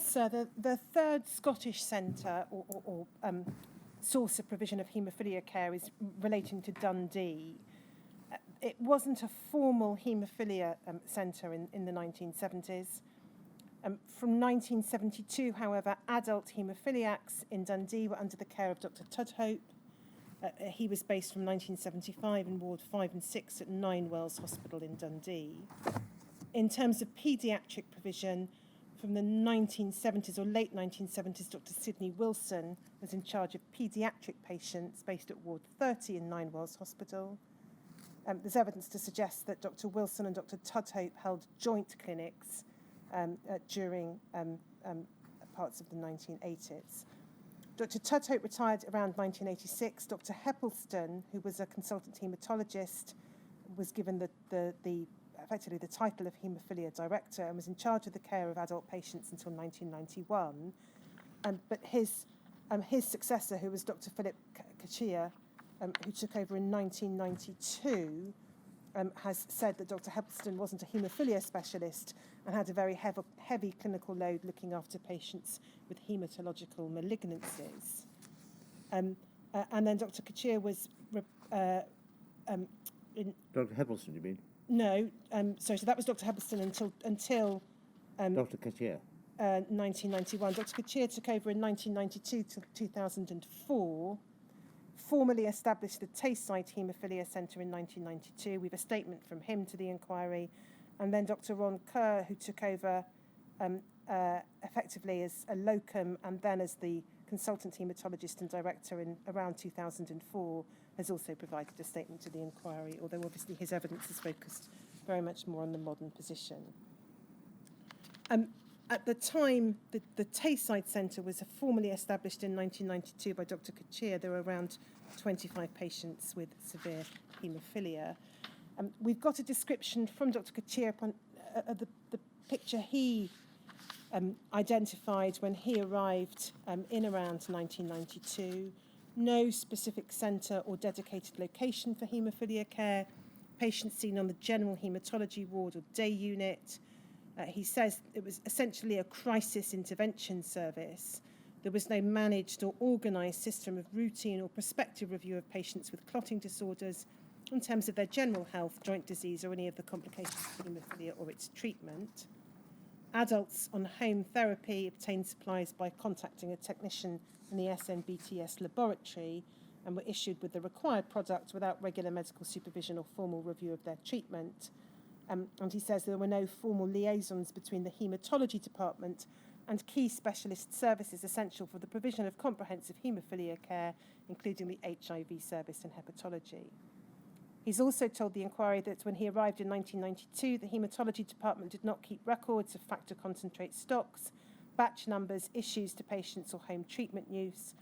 sir. The third Scottish centre or source of provision of haemophilia care is relating to Dundee. It wasn't a formal haemophilia centre in the 1970s. From 1972, however, adult haemophiliacs in Dundee were under the care of Dr. Tudhope. He was based from 1975 in Ward 5 and 6 at Ninewells Hospital in Dundee. In terms of paediatric provision, from the 1970s or late 1970s, Dr. Sidney Wilson was in charge of paediatric patients based at Ward 30 in Ninewells Hospital. There's evidence to suggest that Dr. Wilson and Dr. Tudhope held joint clinics during parts of the 1980s. Dr. Tudhope retired around 1986. Dr. Heppelston, who was a consultant haematologist, was given effectively the title of Haemophilia Director and was in charge of the care of adult patients until 1991. But his successor, who was Dr. Philip Kachia, who took over in 1992, has said that Dr. Heppelston wasn't a haemophilia specialist and had a very heavy clinical load looking after patients with hematological malignancies. And then Dr. Kachia was... Dr. Heppelston, you mean? No, so that was Dr. Heppelston until Dr. Kachia. 1991. Dr. Kachia took over in 1992 to 2004, formally established the Tayside Haemophilia Centre in 1992. We have a statement from him to the inquiry. And then Dr. Ron Kerr, who took over effectively as a locum and then as the consultant haematologist and director in around 2004, has also provided a statement to the inquiry, although obviously his evidence is focused very much more on the modern position. At the time, the Tayside Centre was formally established in 1992 by Dr. Kachia. There were around 25 patients with severe haemophilia. We've got a description from Dr. Kachia upon the picture he identified when he arrived in around 1992. No specific centre or dedicated location for haemophilia care. Patients seen on the general haematology ward or day unit. He says it was essentially a crisis intervention service. There was no managed or organised system of routine or prospective review of patients with clotting disorders in terms of their general health, joint disease, or any of the complications of haemophilia or its treatment. Adults on home therapy obtained supplies by contacting a technician in the SNBTS laboratory and were issued with the required product without regular medical supervision or formal review of their treatment. And he says there were no formal liaisons between the haematology department and key specialist services essential for the provision of comprehensive haemophilia care, including the HIV service and hepatology. He's also told the inquiry that when he arrived in 1992, the haematology department did not keep records of factor concentrate stocks, batch numbers, issues to patients or home treatment use.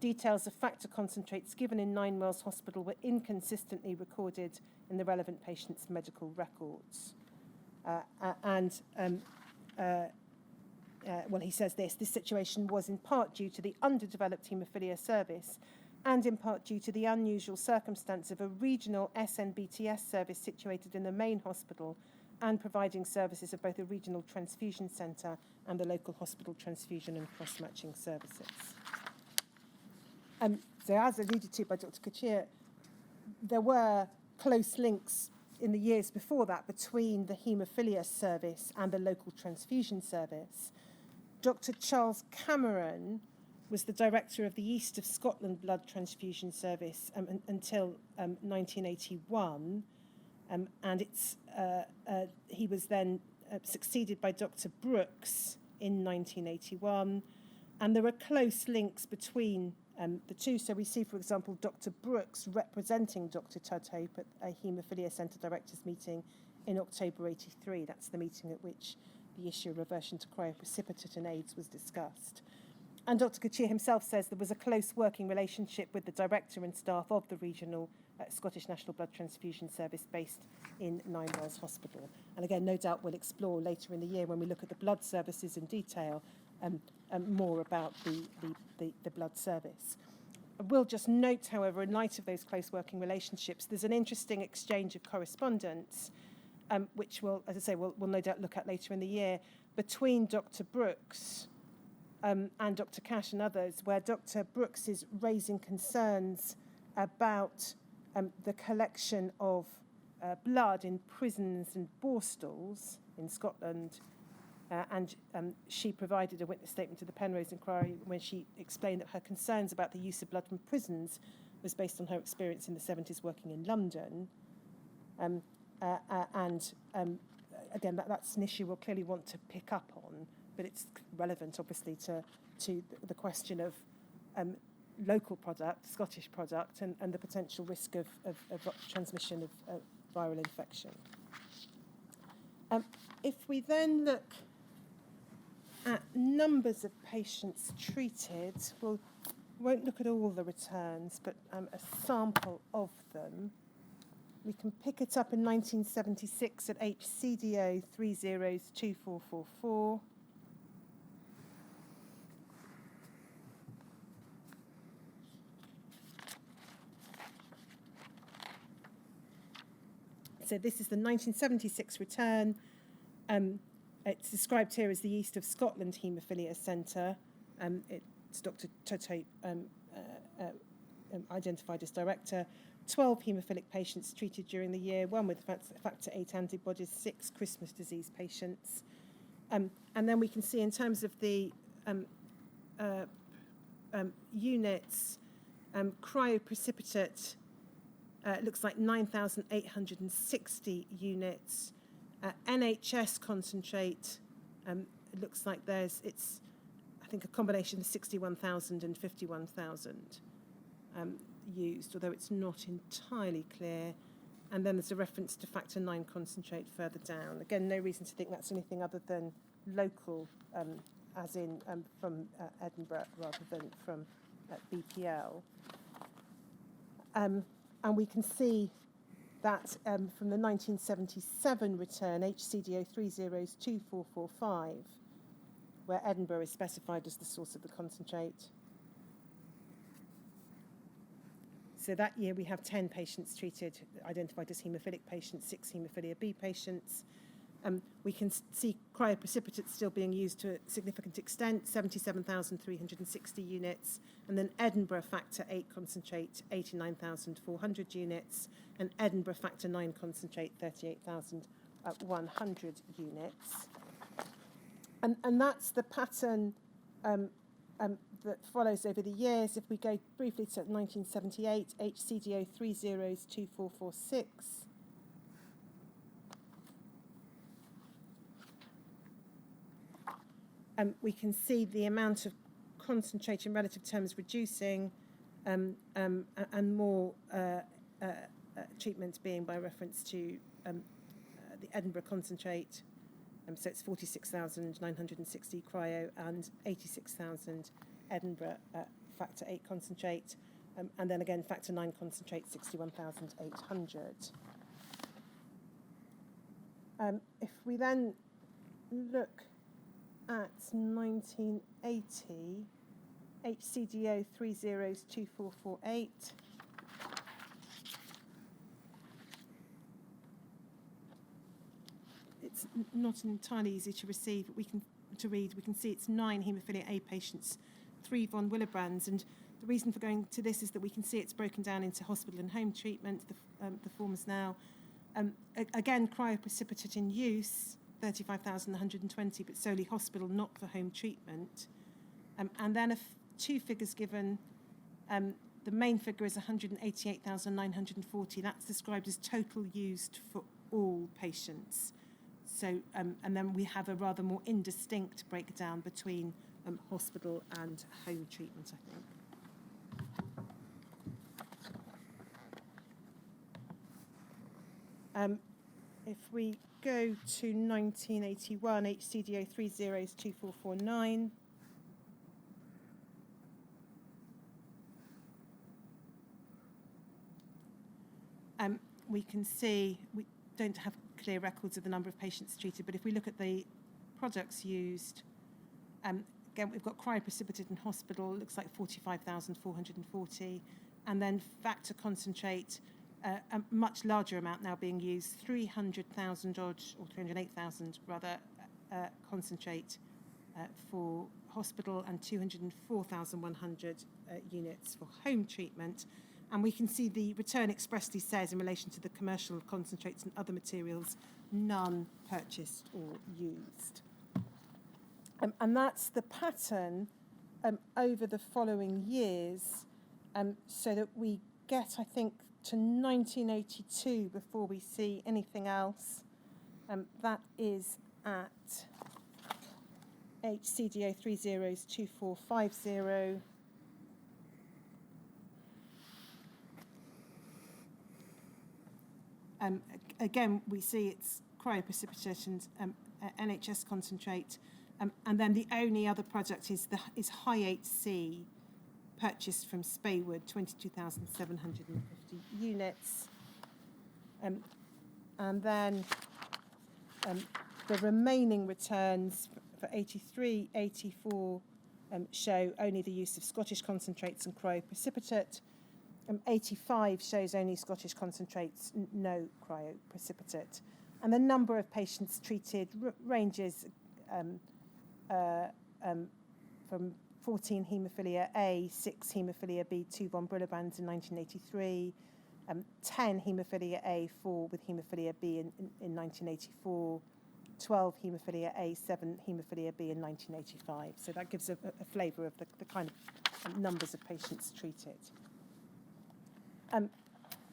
Details of factor concentrates given in Ninewells Hospital were inconsistently recorded in the relevant patient's medical records. He says this situation was in part due to the underdeveloped haemophilia service and in part due to the unusual circumstance of a regional SNBTS service situated in the main hospital and providing services of both a regional transfusion centre and the local hospital transfusion and cross-matching services. So as alluded to by Dr. Kachia, there were close links in the years before that between the haemophilia service and the local transfusion service. Dr. Charles Cameron was the director of the East of Scotland Blood Transfusion Service until 1981, and he was then succeeded by Dr. Brooks in 1981, and there were close links between the two. So we see, for example, Dr. Brooks representing Dr. Tudhope at a Haemophilia Centre Directors meeting in October 83. That's the meeting at which the issue of reversion to cryoprecipitate and AIDS was discussed. And Dr. Kachia himself says there was a close working relationship with the director and staff of the regional Scottish National Blood Transfusion Service based in Ninewells Hospital. And again, no doubt we'll explore later in the year when we look at the blood services in detail more about the blood service. I will just note, however, in light of those close working relationships, there's an interesting exchange of correspondence, which we'll, as I say, we'll no doubt look at later in the year, between Dr. Brooks and Dr. Cash and others, where Dr. Brooks is raising concerns about the collection of blood in prisons and borstalls in Scotland. And she provided a witness statement to the Penrose inquiry when she explained that her concerns about the use of blood from prisons was based on her experience in the 70s working in London. Again, that's an issue we'll clearly want to pick up on, but it's relevant, obviously, to the question of local product, Scottish product, and the potential risk of transmission of viral infection. If we then look at numbers of patients treated, we won't look at all the returns, but a sample of them. We can pick it up in 1976 at HCDO 302444. So this is the 1976 return. It's described here as the East of Scotland Haemophilia Centre. It's Dr. Toto identified as director. 12 haemophilic patients treated during the year, 1 with factor VIII antibodies, 6 Christmas disease patients. And then we can see in terms of the units, cryoprecipitate, it looks like 9,860 units. NHS concentrate, it looks like it's I think a combination of 61,000 and 51,000 used, although it's not entirely clear. And then there's a reference to factor IX concentrate further down. Again, no reason to think that's anything other than local, as in from Edinburgh rather than from BPL. And we can see that from the 1977 return, HCDO 302445, where Edinburgh is specified as the source of the concentrate. So that year we have 10 patients treated, identified as haemophilic patients, 6 haemophilia B patients. We can see cryoprecipitate still being used to a significant extent, 77,360 units, and then Edinburgh factor VIII concentrate, 89,400 units, and Edinburgh factor IX concentrate, 38,100 units. And that's the pattern that follows over the years. If we go briefly to 1978, HCDO 302446. We can see the amount of concentrate in relative terms reducing, and more treatment being by reference to the Edinburgh concentrate. So it's 46,960 cryo and 86,000 Edinburgh factor VIII concentrate, and then again factor IX concentrate, 61,800. If we then look at 1980, HCDO 302448. It's not entirely easy to receive, but we can see it's 9 haemophilia A patients, 3 von Willebrands, and the reason for going to this is that we can see it's broken down into hospital and home treatment, the forms now. Again, cryoprecipitate in use, 35,120, but solely hospital, not for home treatment. And then 2 figures given. The main figure is 188,940. That's described as total used for all patients. So, and then we have a rather more indistinct breakdown between hospital and home treatment, I think. If we go to 1981, HCDO 302449. We can see we don't have clear records of the number of patients treated, but if we look at the products used, again, we've got cryoprecipitate in hospital, looks like 45,440, and then factor concentrate, a much larger amount now being used, 300,000 odd, or 308,000 rather, concentrate for hospital and 204,100 units for home treatment. And we can see the return expressly says in relation to the commercial concentrates and other materials, none purchased or used. And that's the pattern over the following years, so that we get, I think, to 1982 before we see anything else. That is at HCDO 302450. Again, we see it's cryoprecipitation, NHS concentrate, and then the only other product is Hepatitis C, purchased from Spaywood, 22,750 units. And then the remaining returns for 83, 84 show only the use of Scottish concentrates and cryoprecipitate. 85 shows only Scottish concentrates, no cryoprecipitate. And the number of patients treated ranges from 14 Haemophilia A, 6 Haemophilia B, 2 von Willebrand in 1983, 10 Haemophilia A, 4 with Haemophilia B in 1984, 12 Haemophilia A, 7 Haemophilia B in 1985. So that gives a flavour of the kind of numbers of patients treated.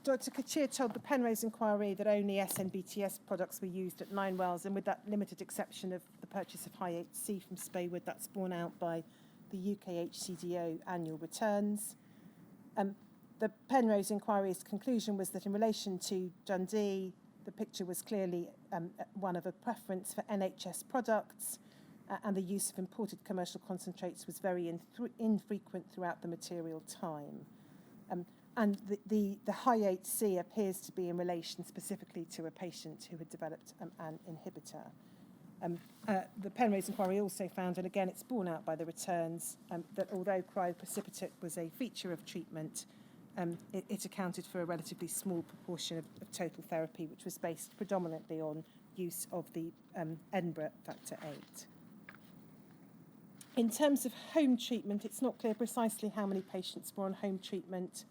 Dr. Kachir told the Penrose inquiry that only SNBTS products were used at Ninewells, and with that limited exception of the purchase of Hepatitis C from Spaywood, that's borne out by the UK HCDO annual returns. The Penrose inquiry's conclusion was that in relation to Dundee, the picture was clearly one of a preference for NHS products, and the use of imported commercial concentrates was very infrequent throughout the material time. And the Hepatitis C appears to be in relation specifically to a patient who had developed an inhibitor. The Penrose inquiry also found, and again it's borne out by the returns, that although cryoprecipitate was a feature of treatment, it accounted for a relatively small proportion of total therapy, which was based predominantly on use of the Edinburgh factor 8. In terms of home treatment, it's not clear precisely how many patients were on home treatment.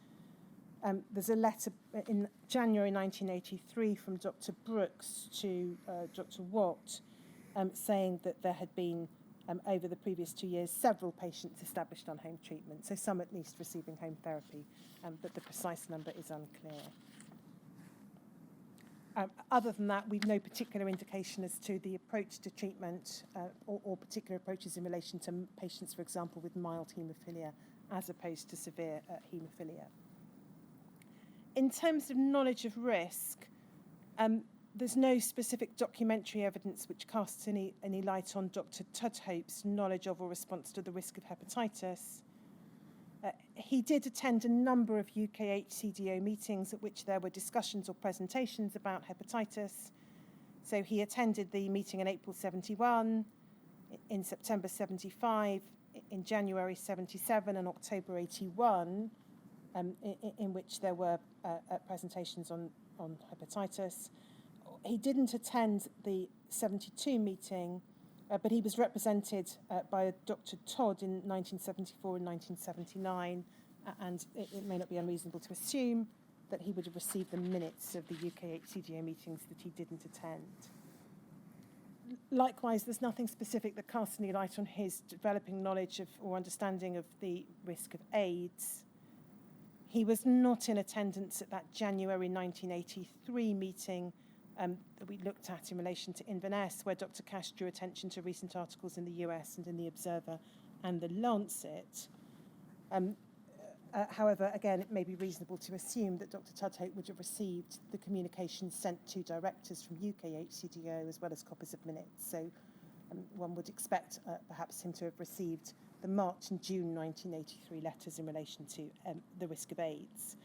There's a letter in January 1983 from Dr. Brooks to Dr. Watt saying that there had been, over the previous 2 years, several patients established on home treatment, so some at least receiving home therapy, but the precise number is unclear. Other than that, we've no particular indication as to the approach to treatment or particular approaches in relation to patients, for example, with mild haemophilia as opposed to severe haemophilia. In terms of knowledge of risk, there's no specific documentary evidence which casts any light on Dr. Tudhope's knowledge of or response to the risk of hepatitis. He did attend a number of UK HCDO meetings at which there were discussions or presentations about hepatitis. So he attended the meeting in April 71, in September 75, in January 77 and October 81, in which there were presentations on hepatitis. He didn't attend the 72 meeting, but he was represented by Dr. Todd in 1974 and 1979, and it may not be unreasonable to assume that he would have received the minutes of the UK HCDO meetings that he didn't attend. Likewise, there's nothing specific that casts any light on his developing knowledge of or understanding of the risk of AIDS. He was not in attendance at that January 1983 meeting that we looked at in relation to Inverness, where Dr. Cash drew attention to recent articles in the US and in the Observer and the Lancet. However, again, it may be reasonable to assume that Dr. Tudhope would have received the communications sent to directors from UK HCDO as well as copies of minutes. So one would expect perhaps him to have received the March and June 1983 letters in relation to the risk of AIDS.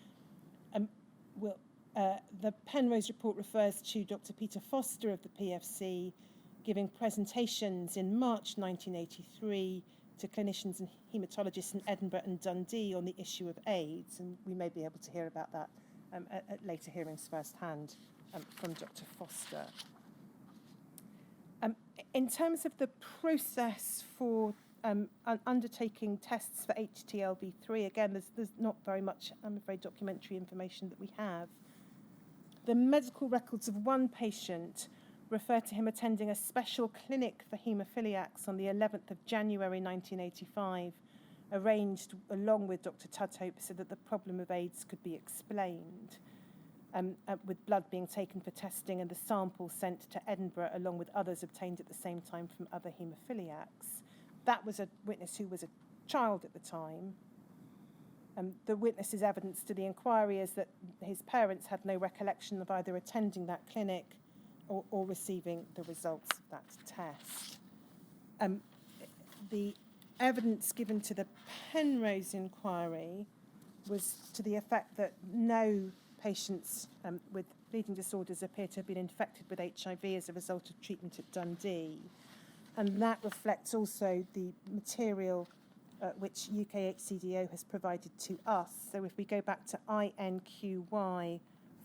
The Penrose report refers to Dr. Peter Foster of the PFC giving presentations in March 1983 to clinicians and haematologists in Edinburgh and Dundee on the issue of AIDS, and we may be able to hear about that at later hearings firsthand from Dr. Foster. In terms of the process for undertaking tests for HTLV3. Again, there's not very much, I'm afraid, documentary information that we have. The medical records of one patient refer to him attending a special clinic for haemophiliacs on the 11th of January 1985, arranged along with Dr. Tudhope so that the problem of AIDS could be explained, with blood being taken for testing and the sample sent to Edinburgh along with others obtained at the same time from other haemophiliacs. That was a witness who was a child at the time. The witness's evidence to the inquiry is that his parents had no recollection of either attending that clinic or receiving the results of that test. The evidence given to the Penrose inquiry was to the effect that no patients with bleeding disorders appear to have been infected with HIV as a result of treatment at Dundee. And that reflects also the material which UKHCDO has provided to us. So if we go back to INQY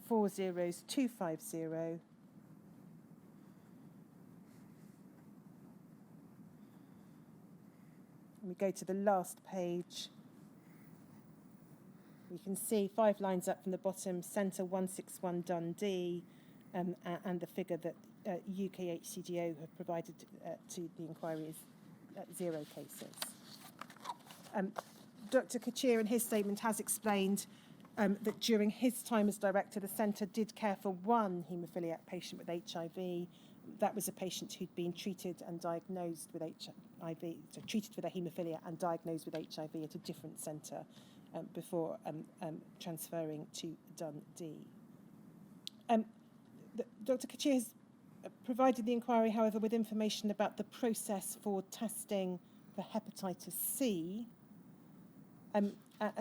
40250, and we go to the last page, we can see 5 lines up from the bottom, Centre 161 Dundee, and the figure that UKHCDO have provided to the inquiry is 0 cases. Dr. Kachir, in his statement, has explained that during his time as director, the centre did care for one haemophiliac patient with HIV. That was a patient who'd been treated and diagnosed with HIV, so treated for their haemophilia and diagnosed with HIV at a different centre before transferring to Dundee. Dr. Kachir has provided the inquiry, however, with information about the process for testing for hepatitis C.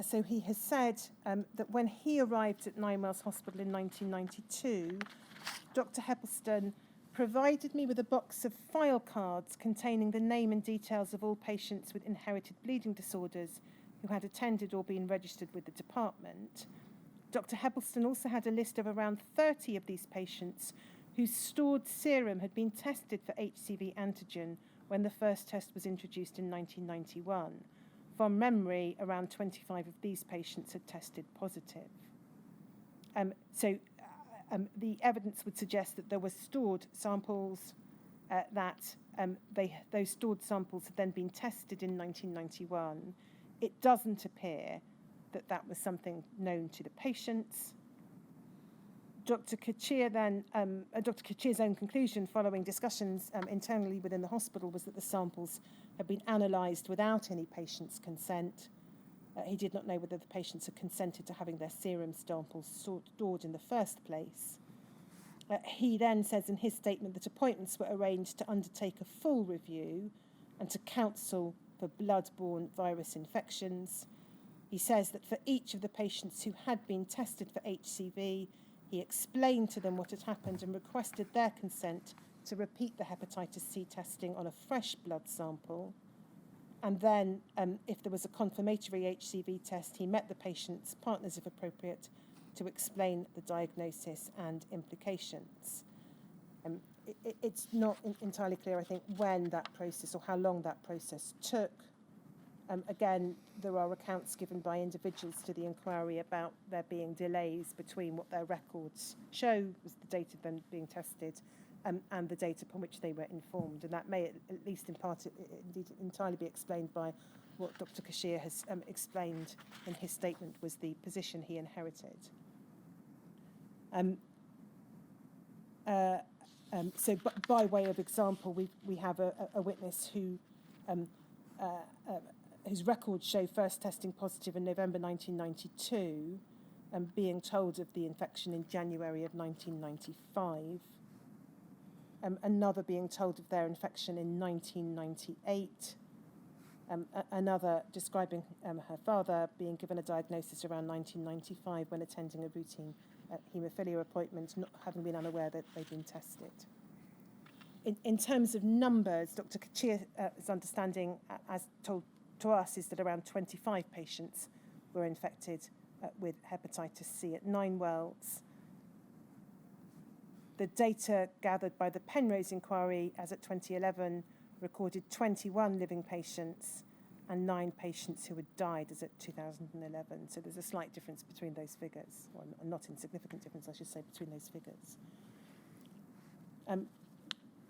So he has said that when he arrived at Ninewells Hospital in 1992, Dr. Heppelston provided me with a box of file cards containing the name and details of all patients with inherited bleeding disorders who had attended or been registered with the department. Dr. Heppelston also had a list of around 30 of these patients whose stored serum had been tested for HCV antigen when the first test was introduced in 1991. From memory, around 25 of these patients had tested positive. The evidence would suggest that there were stored samples, those stored samples had then been tested in 1991. It doesn't appear that that was something known to the patients. Dr. Kachir's own conclusion following discussions internally within the hospital was that the samples had been analysed without any patient's consent. He did not know whether the patients had consented to having their serum samples stored in the first place. He then says in his statement that appointments were arranged to undertake a full review and to counsel for blood-borne virus infections. He says that for each of the patients who had been tested for HCV, he explained to them what had happened and requested their consent to repeat the hepatitis C testing on a fresh blood sample. And then, if there was a confirmatory HCV test, he met the patient's partners, if appropriate, to explain the diagnosis and implications. It's not entirely clear, I think, when that process or how long that process took. Again, there are accounts given by individuals to the inquiry about there being delays between what their records show was the date of them being tested and the date upon which they were informed. And that may, at least in part, indeed entirely be explained by what Dr. Kachir has explained in his statement was the position he inherited. So by way of example, we have a witness who whose records show first testing positive in November 1992 and being told of the infection in January of 1995. Another being told of their infection in 1998. Another describing her father being given a diagnosis around 1995 when attending a routine haemophilia appointment, not having been unaware that they'd been tested. In terms of numbers, Dr. Kachir's understanding, as told to us, is that around 25 patients were infected with hepatitis C at Ninewells. The data gathered by the Penrose inquiry as at 2011 recorded 21 living patients and 9 patients who had died as at 2011. So there's a slight difference between those figures, or a not insignificant difference, I should say, between those figures.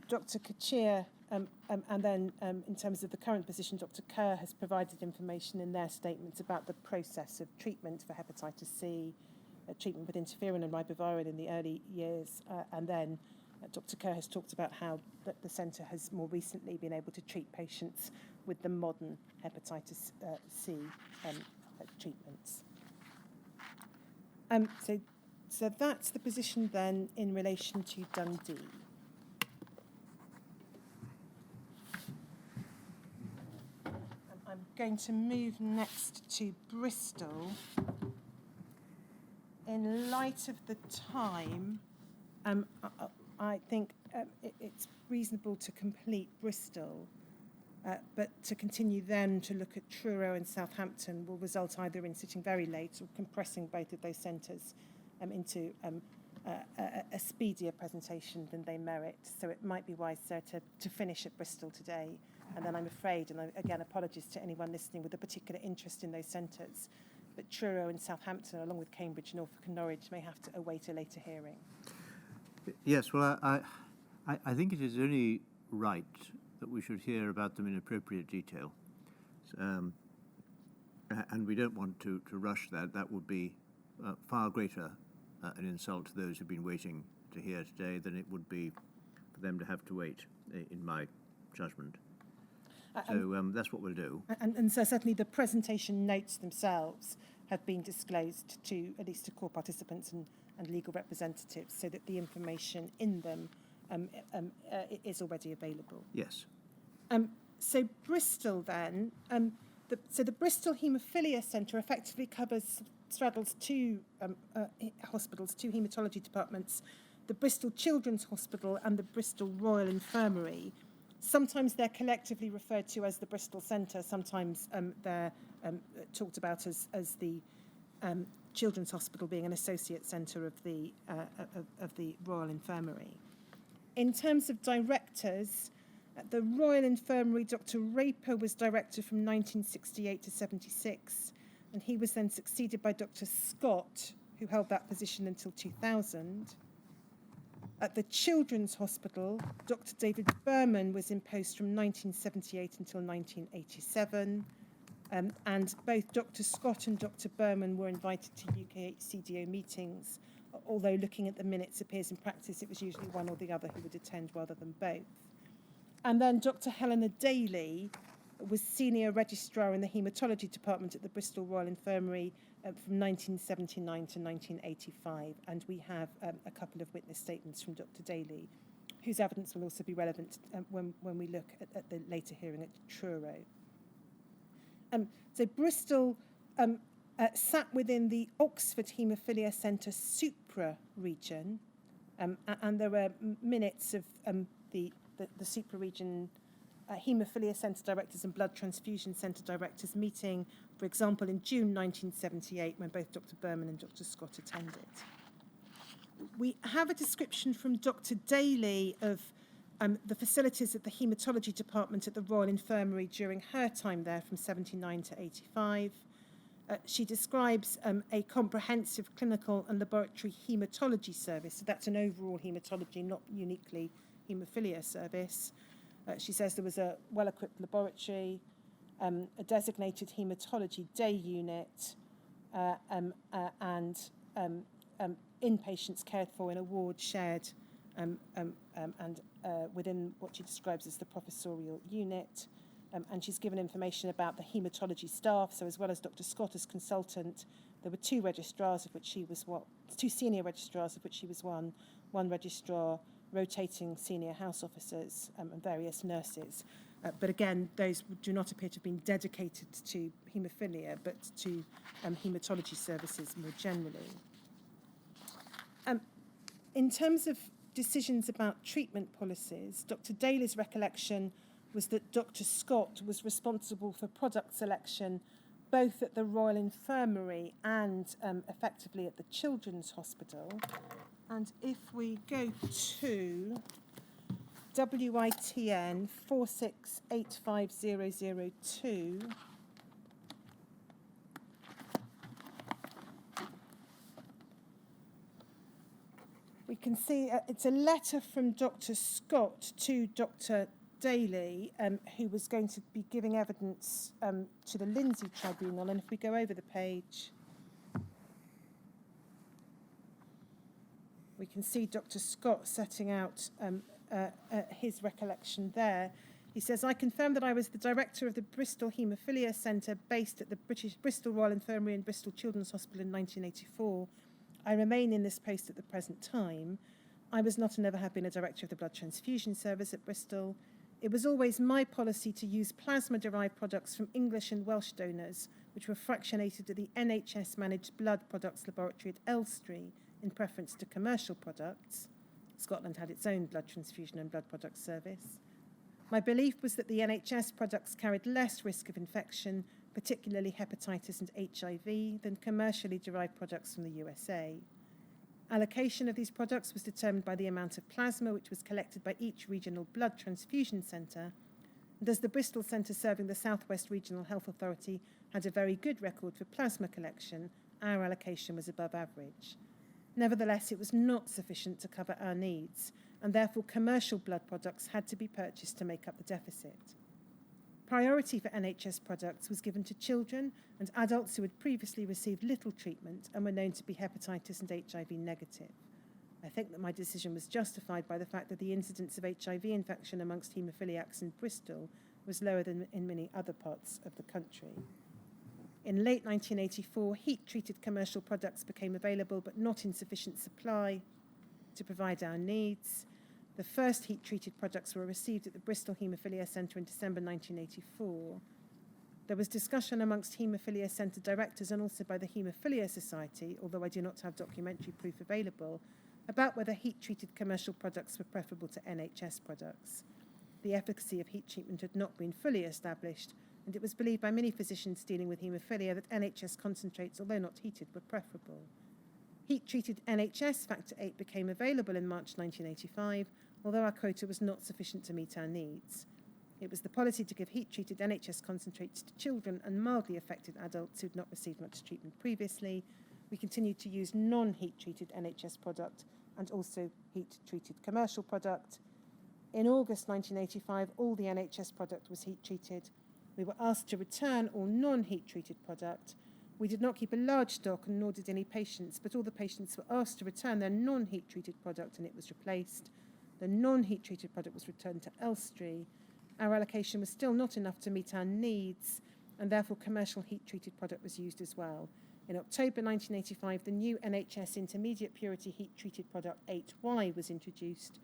Dr. Kachir, and then in terms of the current position, Dr. Kerr has provided information in their statements about the process of treatment for hepatitis C, treatment with interferon and ribavirin in the early years, and then Dr. Kerr has talked about how the centre has more recently been able to treat patients with the modern hepatitis C treatments. So that's the position then in relation to Dundee. I'm going to move next to Bristol. In light of the time, I think it's reasonable to complete Bristol, but to continue then to look at Truro and Southampton will result either in sitting very late or compressing both of those centres into a speedier presentation than they merit. So it might be wiser to finish at Bristol today. And then I'm afraid, and again, apologies to anyone listening with a particular interest in those centres, but Truro and Southampton, along with Cambridge, Norfolk and Norwich, may have to await a later hearing. Yes, well, I think it is only right that we should hear about them in appropriate detail. And we don't want to rush that. That would be far greater an insult to those who've been waiting to hear today than it would be for them to have to wait, in my judgment. So that's what we'll do. And so certainly the presentation notes themselves have been disclosed to at least to core participants and legal representatives, so that the information in them is already available. Yes. So Bristol then, the Bristol Haemophilia Centre effectively straddles two hospitals, two haematology departments, the Bristol Children's Hospital and the Bristol Royal Infirmary. Sometimes they're collectively referred to as the Bristol Centre, sometimes they're talked about as the Children's Hospital being an associate centre of the Royal Infirmary. In terms of directors, at the Royal Infirmary, Dr. Raper was director from 1968 to 76, and he was then succeeded by Dr. Scott, who held that position until 2000. At the Children's Hospital, Dr. David Berman was in post from 1978 until 1987, and both Dr. Scott and Dr. Berman were invited to UK CDO meetings, although looking at the minutes appears in practice it was usually one or the other who would attend rather than both. And then Dr. Helena Daly was Senior Registrar in the Hematology Department at the Bristol Royal Infirmary from 1979 to 1985, and we have a couple of witness statements from Dr. Daly, whose evidence will also be relevant when we look at the later hearing at Truro. So Bristol sat within the Oxford Haemophilia Centre Supra region, and there were minutes of the Supra region Haemophilia Centre Directors and Blood Transfusion Centre Directors meeting, for example, in June 1978, when both Dr. Berman and Dr. Scott attended. We have a description from Dr. Daly of the facilities at the Hematology Department at the Royal Infirmary during her time there from 79 to 85. She describes a comprehensive clinical and laboratory haematology service, so that's an overall haematology, not uniquely haemophilia service. She says there was a well-equipped laboratory, a designated haematology day unit, and inpatients cared for in a ward shared and within what she describes as the professorial unit. And she's given information about the haematology staff. So as well as Dr. Scott as consultant, there were two registrars, of which she was two senior registrars, of which she was one registrar, rotating senior house officers and various nurses. But again, those do not appear to have been dedicated to haemophilia, but to haematology services more generally. In terms of decisions about treatment policies, Dr. Daly's recollection was that Dr. Scott was responsible for product selection both at the Royal Infirmary and effectively at the Children's Hospital. And if we go to WITN 4685002. We can see it's a letter from Dr. Scott to Dr. Daly, who was going to be giving evidence to the Lindsay Tribunal. And if we go over the page, we can see Dr. Scott setting out his recollection there. He says, I confirm that I was the director of the Bristol Haemophilia Centre based at the Bristol Royal Infirmary and Bristol Children's Hospital in 1984. I remain in this post at the present time. I was not and never have been a director of the blood transfusion service at Bristol. It was always my policy to use plasma-derived products from English and Welsh donors, which were fractionated at the NHS-managed blood products laboratory at Elstree, in preference to commercial products. Scotland had its own blood transfusion and blood products service. My belief was that the NHS products carried less risk of infection, particularly hepatitis and HIV, than commercially derived products from the USA. Allocation of these products was determined by the amount of plasma which was collected by each regional blood transfusion centre, and as the Bristol Centre serving the South West Regional Health Authority had a very good record for plasma collection, our allocation was above average. Nevertheless, it was not sufficient to cover our needs, and therefore commercial blood products had to be purchased to make up the deficit. Priority for NHS products was given to children and adults who had previously received little treatment and were known to be hepatitis and HIV negative. I think that my decision was justified by the fact that the incidence of HIV infection amongst haemophiliacs in Bristol was lower than in many other parts of the country. In late 1984, heat-treated commercial products became available, but not in sufficient supply to provide our needs. The first heat-treated products were received at the Bristol Haemophilia Centre in December 1984. There was discussion amongst Haemophilia Centre directors and also by the Hemophilia Society, although I do not have documentary proof available, about whether heat-treated commercial products were preferable to NHS products. The efficacy of heat treatment had not been fully established, and it was believed by many physicians dealing with haemophilia that NHS concentrates, although not heated, were preferable. Heat-treated NHS Factor VIII became available in March 1985, although our quota was not sufficient to meet our needs. It was the policy to give heat-treated NHS concentrates to children and mildly affected adults who had not received much treatment previously. We continued to use non-heat-treated NHS product and also heat-treated commercial product. In August 1985, all the NHS product was heat-treated. We were asked to return all non-heat-treated product. We did not keep a large stock, and nor did any patients, but all the patients were asked to return their non-heat-treated product, and it was replaced. The non-heat-treated product was returned to Elstree. Our allocation was still not enough to meet our needs, and therefore commercial heat-treated product was used as well. In October 1985, the new NHS intermediate purity heat-treated product 8Y was introduced,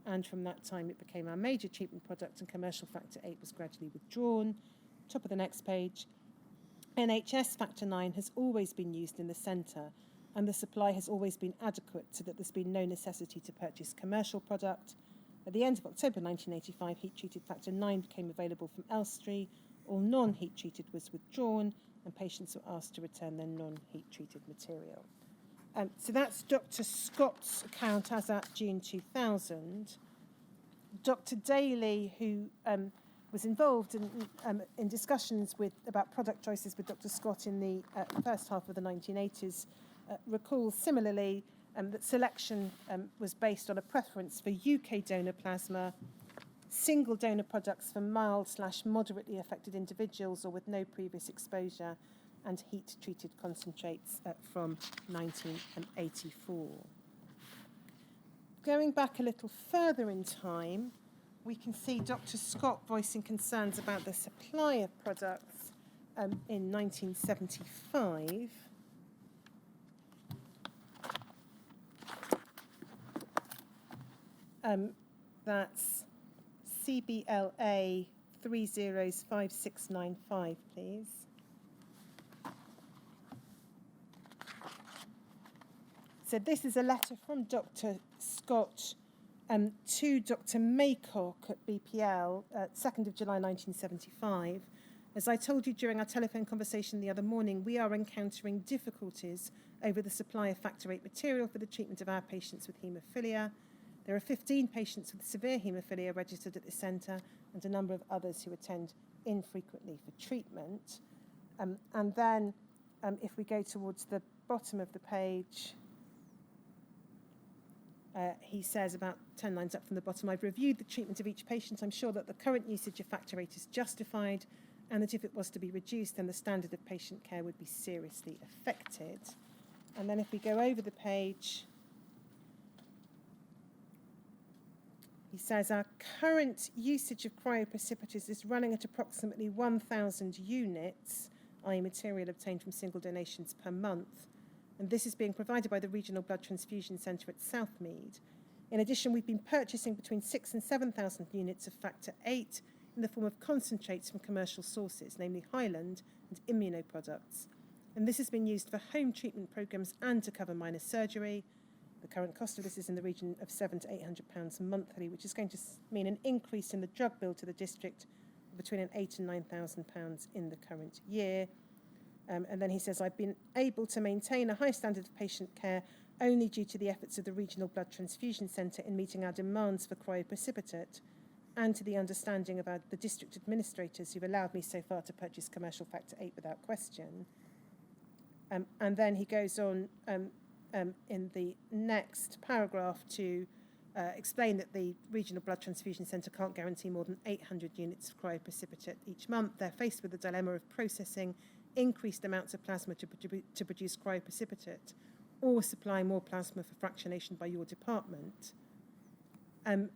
and from that time it became our major treatment product, and commercial factor 8 was gradually withdrawn. Top of the next page. NHS factor 9 has always been used in the centre, and the supply has always been adequate so that there's been no necessity to purchase commercial product. At the end of October 1985, heat-treated factor 9 became available from Elstree. All non-heat-treated was withdrawn, and patients were asked to return their non-heat-treated material. So that's Dr. Scott's account as at June 2000. Dr. Daly, who was involved in discussions about product choices with Dr. Scott in the first half of the 1980s, recalls similarly that selection was based on a preference for UK donor plasma, single donor products for mild/moderately affected individuals or with no previous exposure, and heat-treated concentrates from 1984. Going back a little further in time, we can see Dr. Scott voicing concerns about the supply of products in 1975. That's CBLA 305695, please. So this is a letter from Dr. Scott to Dr. Maycock at BPL, 2nd of July 1975. As I told you during our telephone conversation the other morning, we are encountering difficulties over the supply of factor VIII material for the treatment of our patients with haemophilia. There are 15 patients with severe haemophilia registered at the centre and a number of others who attend infrequently for treatment. And then if we go towards the bottom of the page, he says about 10 lines up from the bottom, I've reviewed the treatment of each patient. I'm sure that the current usage of factor VIII is justified and that if it was to be reduced, then the standard of patient care would be seriously affected. And then if we go over the page, he says our current usage of cryoprecipitors is running at approximately 1,000 units, i.e. material obtained from single donations per month. And this is being provided by the Regional Blood Transfusion Centre at Southmead. In addition, we've been purchasing between 6,000 and 7,000 units of factor VIII in the form of concentrates from commercial sources, namely Highland and immunoproducts. And this has been used for home treatment programmes and to cover minor surgery. The current cost of this is in the region of £700 to £800 monthly, which is going to mean an increase in the drug bill to the district of between £8,000 and £9,000 in the current year. And then he says, I've been able to maintain a high standard of patient care only due to the efforts of the Regional Blood Transfusion Centre in meeting our demands for cryoprecipitate and to the understanding of the district administrators who've allowed me so far to purchase commercial factor VIII without question. And then he goes on in the next paragraph to explain that the Regional Blood Transfusion Centre can't guarantee more than 800 units of cryoprecipitate each month. They're faced with the dilemma of processing increased amounts of plasma to produce cryoprecipitate or supply more plasma for fractionation by your department. And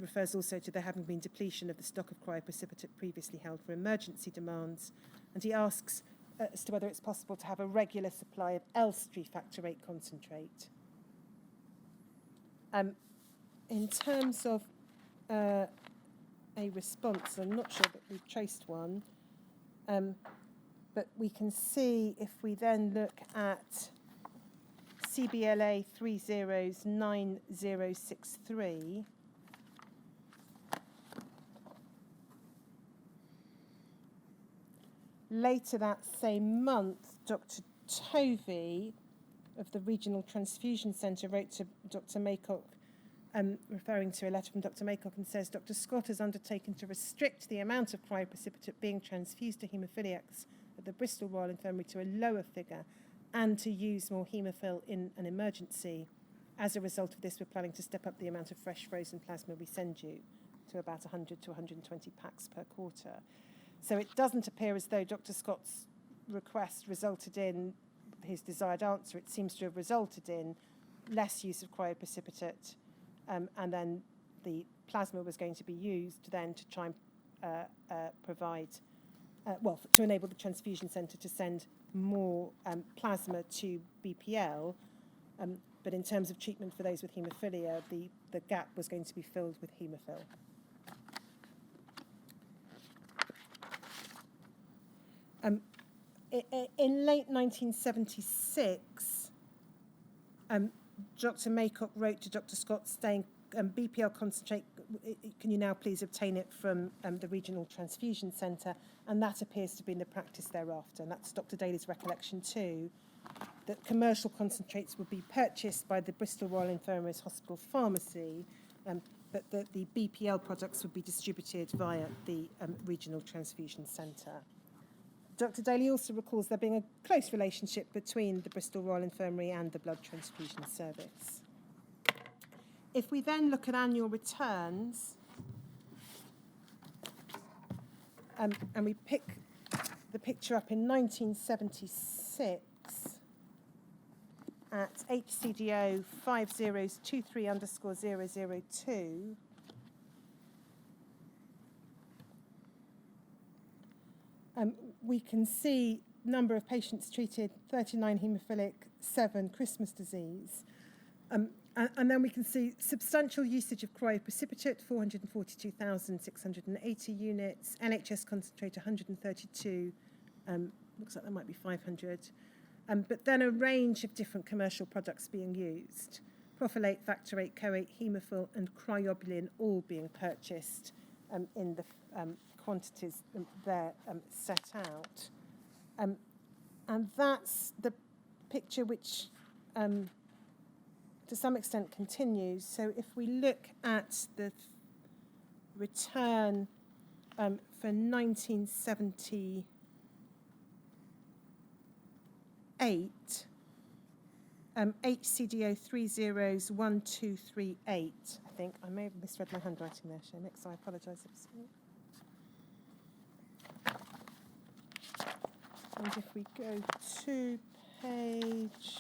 refers also to there having been depletion of the stock of cryoprecipitate previously held for emergency demands. And he asks as to whether it's possible to have a regular supply of Elstree factor VIII concentrate. In terms of a response, I'm not sure that we've traced one, but we can see if we then look at CBLA 309063, later that same month, Dr. Tovey of the Regional Transfusion Centre wrote to Dr. Maycock, referring to a letter from Dr. Maycock, and says, Dr. Scott has undertaken to restrict the amount of cryoprecipitate being transfused to haemophiliacs at the Bristol Royal Infirmary to a lower figure and to use more haemophil in an emergency. As a result of this, we're planning to step up the amount of fresh frozen plasma we send you to about 100 to 120 packs per quarter. So it doesn't appear as though Dr. Scott's request resulted in his desired answer. It seems to have resulted in less use of cryoprecipitate, and then the plasma was going to be used then to try and provide, to enable the transfusion centre to send more plasma to BPL. But in terms of treatment for those with haemophilia, the gap was going to be filled with haemophil. In late 1976, Dr. Maycock wrote to Dr. Scott saying, BPL concentrate, can you now please obtain it from the Regional Transfusion Centre? And that appears to be in the practice thereafter. And that's Dr. Daly's recollection too, that commercial concentrates would be purchased by the Bristol Royal Infirmary's hospital pharmacy, but that the BPL products would be distributed via the Regional Transfusion Centre. Dr. Daly also recalls there being a close relationship between the Bristol Royal Infirmary and the Blood Transfusion Service. If we then look at annual returns, and we pick the picture up in 1976 at HCDO 5023_002, we can see number of patients treated, 39 haemophilic, 7 Christmas disease. And then we can see substantial usage of cryoprecipitate, 442,680 units, NHS concentrate, 132, looks like there might be 500. But then a range of different commercial products being used. Propylate, factor VIII, coate, haemophil, and cryobulin all being purchased in the quantities there set out. And that's the picture which to some extent continues. So if we look at the return for 1978, HCDO 30s 1, 2, 3, 8. I think I may have misread my handwriting there, Seamus, so I apologise. And if we go to page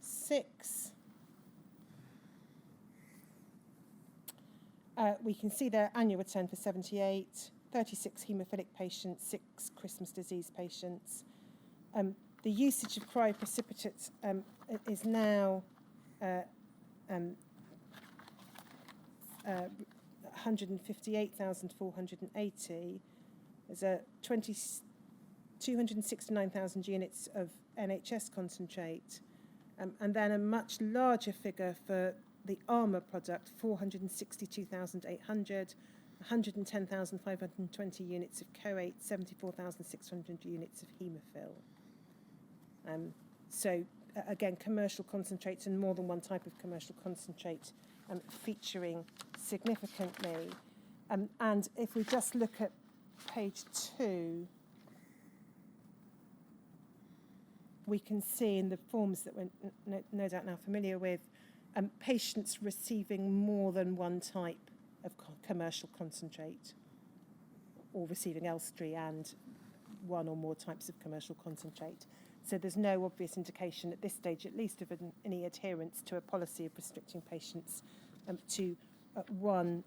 6, we can see their annual return for 78, 36 haemophilic patients, 6 Christmas disease patients. The usage of cryoprecipitate is now 158,480. There's a 269,000 units of NHS concentrate, and then a much larger figure for the ARMA product, 462,800, 110,520 units of CoA, 74,600 units of Hemophil. So again, commercial concentrates and more than one type of commercial concentrate featuring significantly. And if we just look at page 2, we can see in the forms that we're no doubt now familiar with, patients receiving more than one type of commercial concentrate, or receiving Elstree and one or more types of commercial concentrate. So there's no obvious indication at this stage, at least, of any adherence to a policy of restricting patients to one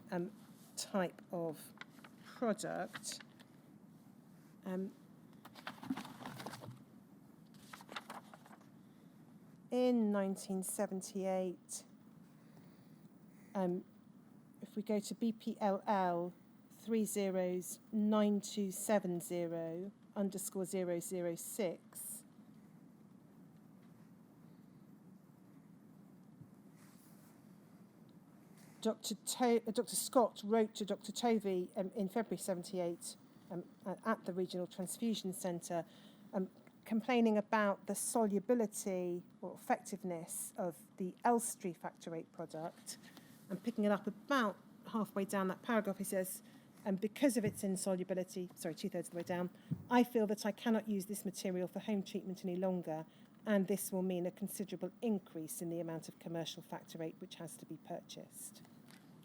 type of product. In 1978, if we go to BPLL 30s 9270 _006, Dr. Scott wrote to Dr. Tovey in February 78 at the Regional Transfusion Centre, complaining about the solubility or effectiveness of the Elstree factor VIII product, and picking it up about halfway down that paragraph, he says, because of its insolubility, 2/3 of the way down, I feel that I cannot use this material for home treatment any longer, and this will mean a considerable increase in the amount of commercial factor VIII which has to be purchased.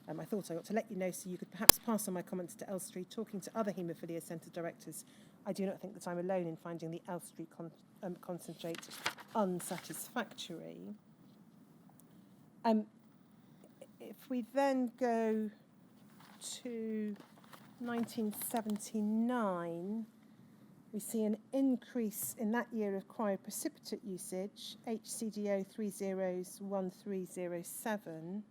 I thought I ought to let you know so you could perhaps pass on my comments to Elstree. Talking to other haemophilia centre directors, I do not think that I'm alone in finding the Elstree concentrate unsatisfactory. If we then go to 1979, we see an increase in that year of cryoprecipitate usage, HCDO 30s 1307.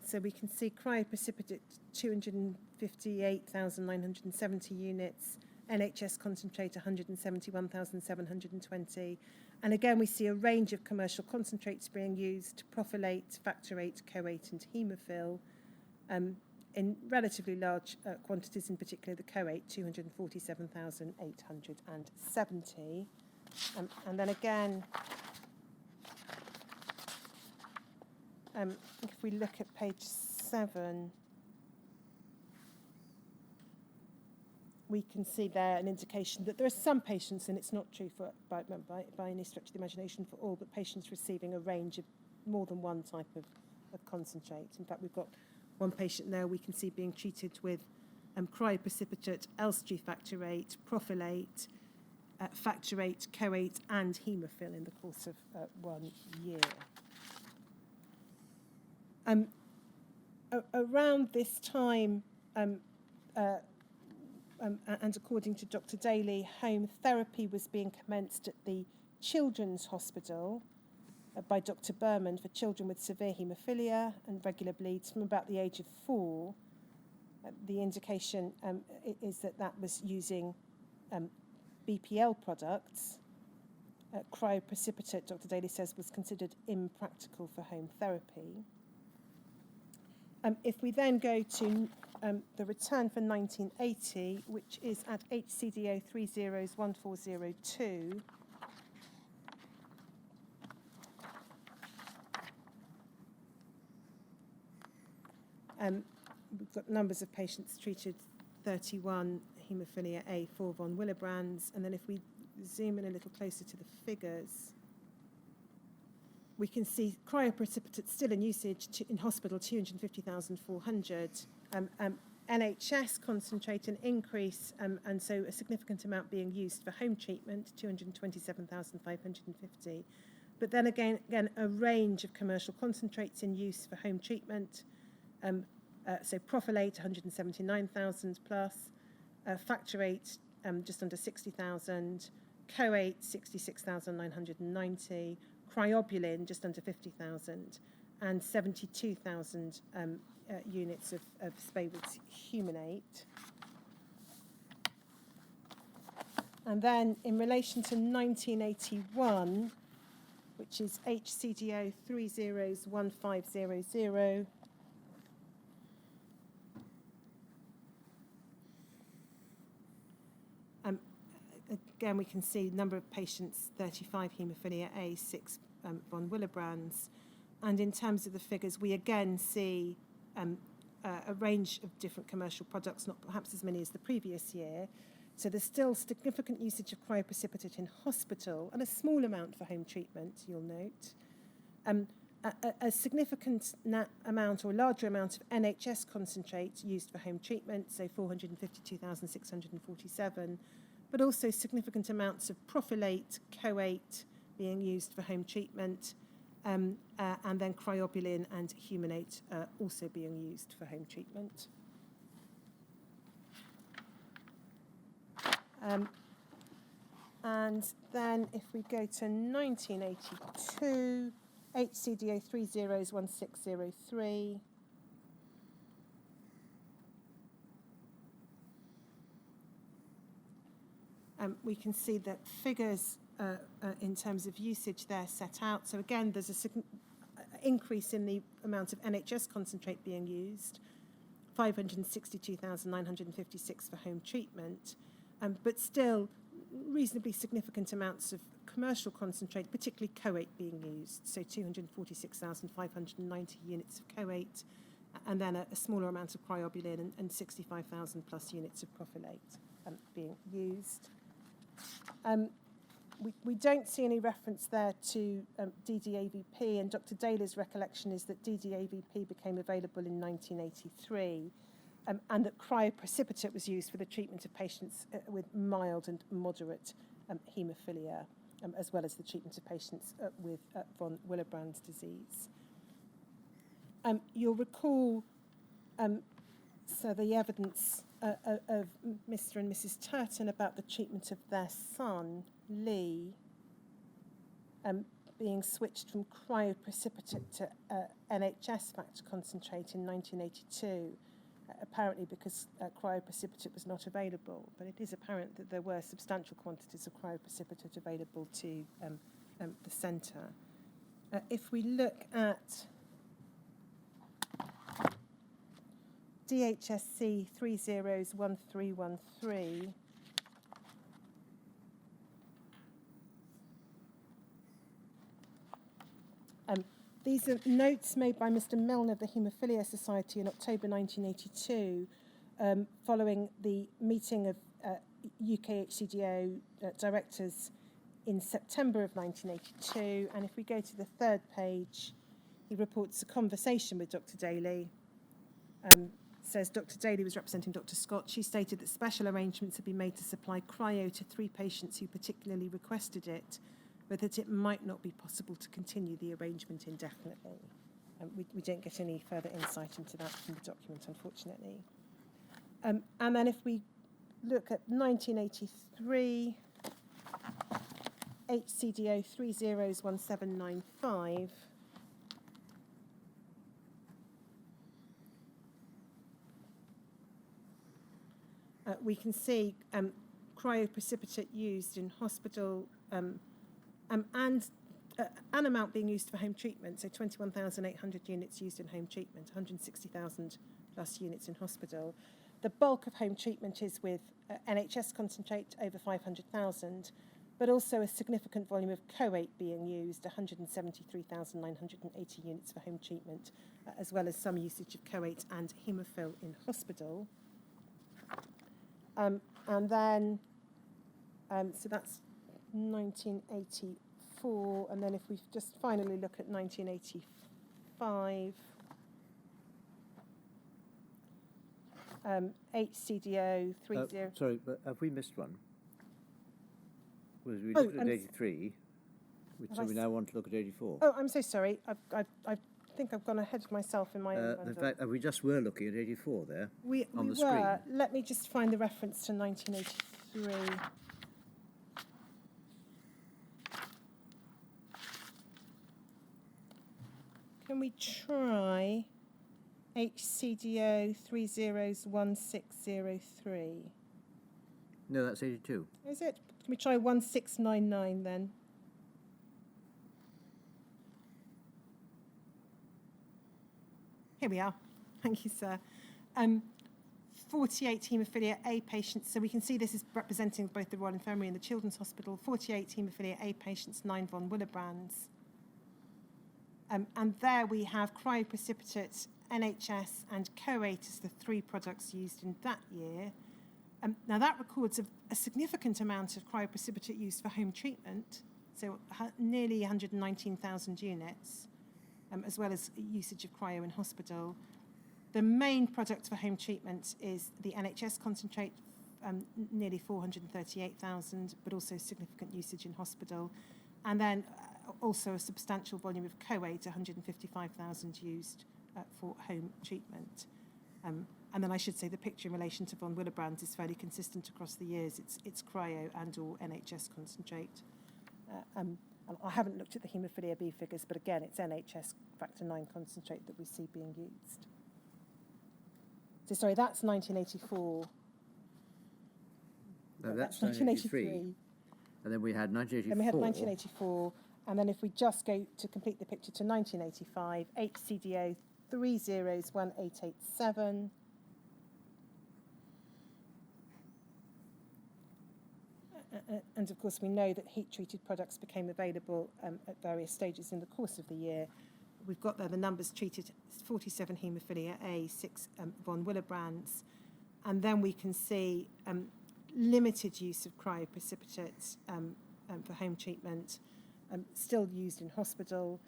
So we can see cryoprecipitate 258,970 units, NHS concentrate 171,720, and again we see a range of commercial concentrates being used: Propylate, Factor VIII, CoA, and Hemophil, in relatively large quantities, in particular the CoA, 247,870, and then again. If we look at page 7, we can see there an indication that there are some patients, and it's not true for by any stretch of the imagination for all, but patients receiving a range of more than one type of concentrate. In fact, we've got one patient there we can see being treated with cryoprecipitate, Elstree factor VIII, Propylate, factor VIII, CoA, and Hemophil in the course of 1 year. Around this time, and according to Dr. Daly, home therapy was being commenced at the Children's Hospital by Dr. Berman for children with severe haemophilia and regular bleeds from about the age of 4. The indication is that was using BPL products. Cryoprecipitate, Dr. Daly says, was considered impractical for home therapy. If we then go to the return for 1980, which is at HCDO 301402. We've got numbers of patients treated, 31 Haemophilia A, 4 von Willebrands, and then if we zoom in a little closer to the figures, we can see cryoprecipitate still in usage in hospital, 250,400. NHS concentrate an increase, and so a significant amount being used for home treatment, 227,550. But then again, a range of commercial concentrates in use for home treatment. So Profilate, 179,000 plus, Factorate, just under 60,000, Coate, 66,990, Cryobulin, just under 50,000, and 72,000 units of Spavix Humanate. And then in relation to 1981, which is HCDO 301500, again, we can see number of patients, 35 Haemophilia A, 6 von Willebrands. And in terms of the figures, we again see a range of different commercial products, not perhaps as many as the previous year. So there's still significant usage of cryoprecipitate in hospital and a small amount for home treatment, you'll note. A significant amount or larger amount of NHS concentrate used for home treatment, so 452,647, but also significant amounts of Profilate, Coate being used for home treatment, and then Cryobulin and Humanate also being used for home treatment. And then if we go to 1982, HCDO 301603, we can see that figures in terms of usage there set out. So again, there's a increase in the amount of NHS concentrate being used, 562,956 for home treatment, but still reasonably significant amounts of commercial concentrate, particularly Coate being used, so 246,590 units of Coate, and then a smaller amount of Cryobulin and 65,000 plus units of Profilate being used. We don't see any reference there to DDAVP, and Dr. Daly's recollection is that DDAVP became available in 1983, and that cryoprecipitate was used for the treatment of patients with mild and moderate haemophilia, as well as the treatment of patients with von Willebrand's disease. You'll recall so the evidence of Mr. and Mrs. Turton about the treatment of their son, Lee, being switched from cryoprecipitate to NHS factor concentrate in 1982, apparently because cryoprecipitate was not available. But it is apparent that there were substantial quantities of cryoprecipitate available to the centre. If we look at DHSC 301313, these are notes made by Mr. Milne of the Haemophilia Society in October 1982, following the meeting of UK HCDO directors in September of 1982. And if we go to the third page, he reports a conversation with Dr. Daly. Says Dr. Daly was representing Dr. Scott. She stated that special arrangements had been made to supply cryo to 3 patients who particularly requested it, but that it might not be possible to continue the arrangement indefinitely. We don't get any further insight into that from the document, unfortunately. And then if we look at 1983, HCDO 301795, we can see cryoprecipitate used in hospital and an amount being used for home treatment, so 21,800 units used in home treatment, 160,000 plus units in hospital. The bulk of home treatment is with NHS concentrate, over 500,000, but also a significant volume of coate being used, 173,980 units for home treatment, as well as some usage of coate and hemophil in hospital. And then, so that's 1984, and then if we just finally look at 1985, HCDO 30. Sorry, but have we missed one? We looked at 83, so we now want to look at 84. Oh, I'm so sorry. I think I've gone ahead of myself in my own In fact, we just were looking at 84 there on the screen. Let me just find the reference to 1983. Can we try HCDO 301603? No, that's 82. Is it? Can we try 1699 then? Here we are. Thank you, sir. 48 haemophilia A patients. So we can see this is representing both the Royal Infirmary and the Children's Hospital. 48 haemophilia A patients, 9 von Willebrands. And there we have cryoprecipitate, NHS, and coate as the 3 products used in that year. Now that records a significant amount of cryoprecipitate used for home treatment, so nearly 119,000 units, as well as usage of cryo in hospital. The main product for home treatment is the NHS concentrate, nearly 438,000, but also significant usage in hospital. And then also a substantial volume of coate, 155,000 used for home treatment. And then I should say the picture in relation to von Willebrand is fairly consistent across the years. It's cryo and or NHS concentrate. And I haven't looked at the haemophilia B figures, but again, it's NHS factor 9 concentrate that we see being used. So sorry, that's 1984. No, that's 1983. And then we had 1984. And we had 1984. And then if we just go to complete the picture to 1985, HCDO 301887. And of course, we know that heat-treated products became available at various stages in the course of the year. We've got there the numbers treated: 47 haemophilia A, 6 von Willebrands, and then we can see limited use of cryoprecipitates for home treatment, still used in hospital,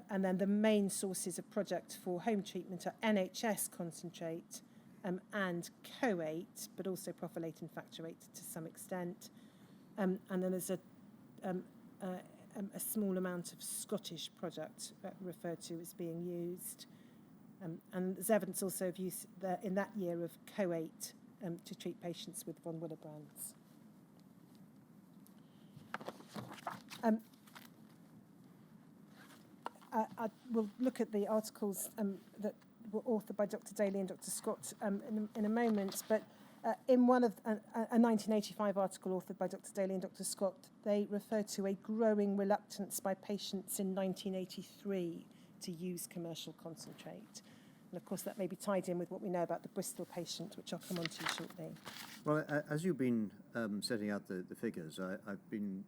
and then the main sources of product for home treatment are NHS concentrate and coate, but also propylate and factorate to some extent. And then there's a small amount of Scottish product referred to as being used. And there's evidence also of use in that year of coate to treat patients with von Willebrands. We'll look at the articles that were authored by Dr. Daly and Dr. Scott in a moment, but in one of a 1985 article authored by Dr. Daly and Dr. Scott, they refer to a growing reluctance by patients in 1983 to use commercial concentrate. And of course, that may be tied in with what we know about the Bristol patient, which I'll come on to shortly. Well, as you've been setting out the figures, I've been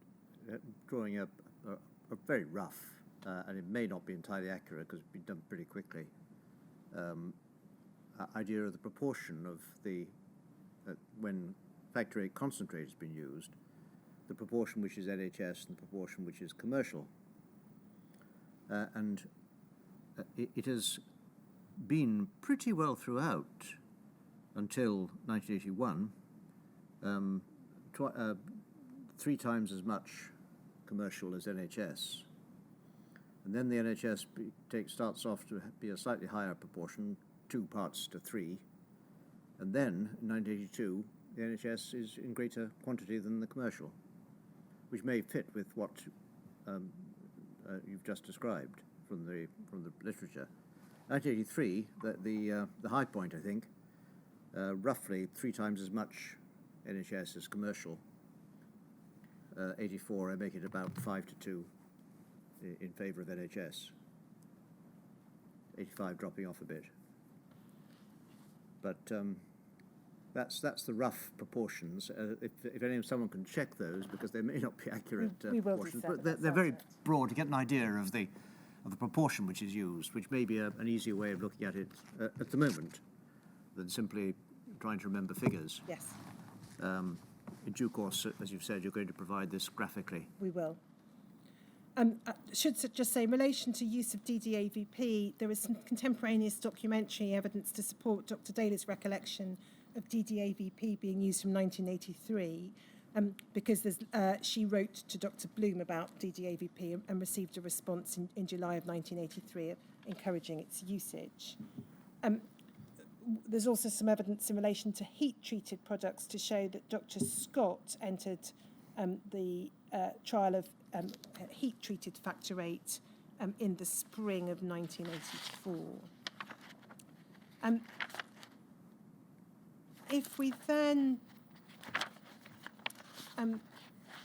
drawing up a very rough, and it may not be entirely accurate because it's been done pretty quickly, idea of the proportion of the when factor VIII concentrate has been used, the proportion which is NHS and the proportion which is commercial. And it has been pretty well throughout until 1981, 3 times as much commercial as NHS. And then the NHS starts off to be a slightly higher proportion, 2 parts to 3. And then, in 1982, the NHS is in greater quantity than the commercial, which may fit with what you've just described from the literature. 1983, the high point, I think, roughly 3 times as much NHS as commercial. 84, I make it about 5 to 2 in favour of NHS. 85 dropping off a bit. But that's the rough proportions. If someone can check those, because they may not be accurate we will proportions, do so, but they're very broad to get an idea of the proportion which is used, which may be an easier way of looking at it at the moment than simply trying to remember figures. Yes. In due course, as you've said, you're going to provide this graphically. We will. I should just say, in relation to use of DDAVP, there is some contemporaneous documentary evidence to support Dr. Daly's recollection of DDAVP being used from 1983, because she wrote to Dr. Bloom about DDAVP and received a response in July of 1983 encouraging its usage. There's also some evidence in relation to heat-treated products to show that Dr. Scott entered the trial of heat-treated factor VIII in the spring of 1984. If we then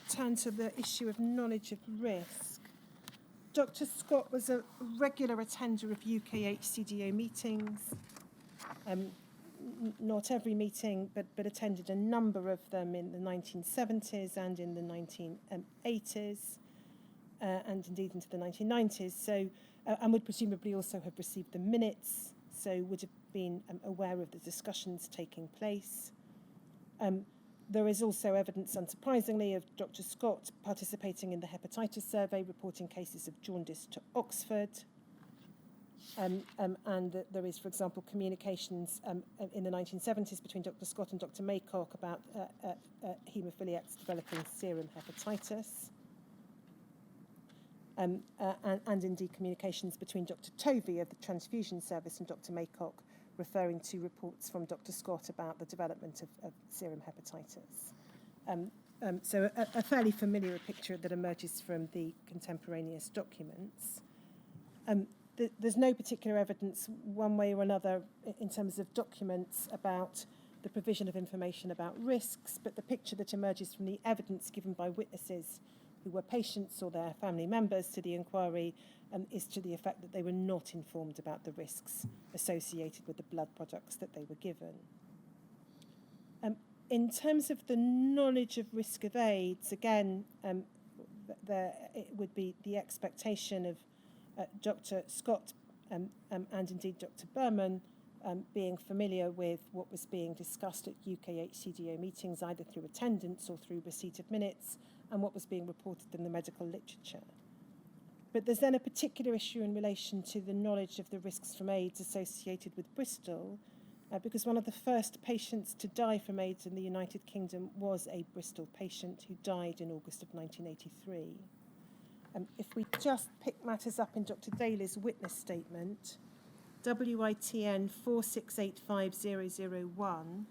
turn to the issue of knowledge of risk, Dr. Scott was a regular attender of UK HCDO meetings. Not every meeting, but attended a number of them in the 1970s and in the 1980s, and indeed into the 1990s. So, and would presumably also have received the minutes, so would have been aware of the discussions taking place. There is also evidence, unsurprisingly, of Dr. Scott participating in the hepatitis survey, reporting cases of jaundice to Oxford. And there is, for example, communications in the 1970s between Dr. Scott and Dr. Maycock about haemophiliacs developing serum hepatitis. And indeed communications between Dr. Tovey of the transfusion service and Dr. Maycock, referring to reports from Dr. Scott about the development of serum hepatitis. So a fairly familiar picture that emerges from the contemporaneous documents. There's no particular evidence one way or another in terms of documents about the provision of information about risks, but the picture that emerges from the evidence given by witnesses who were patients or their family members to the inquiry is to the effect that they were not informed about the risks associated with the blood products that they were given. In terms of the knowledge of risk of AIDS, again, it would be the expectation of Dr. Scott and indeed Dr. Berman being familiar with what was being discussed at UK HCDO meetings, either through attendance or through receipt of minutes, and what was being reported in the medical literature. But there's then a particular issue in relation to the knowledge of the risks from AIDS associated with Bristol, because one of the first patients to die from AIDS in the United Kingdom was a Bristol patient who died in August of 1983. If we just pick matters up in Dr. Daly's witness statement, WITN 4685001,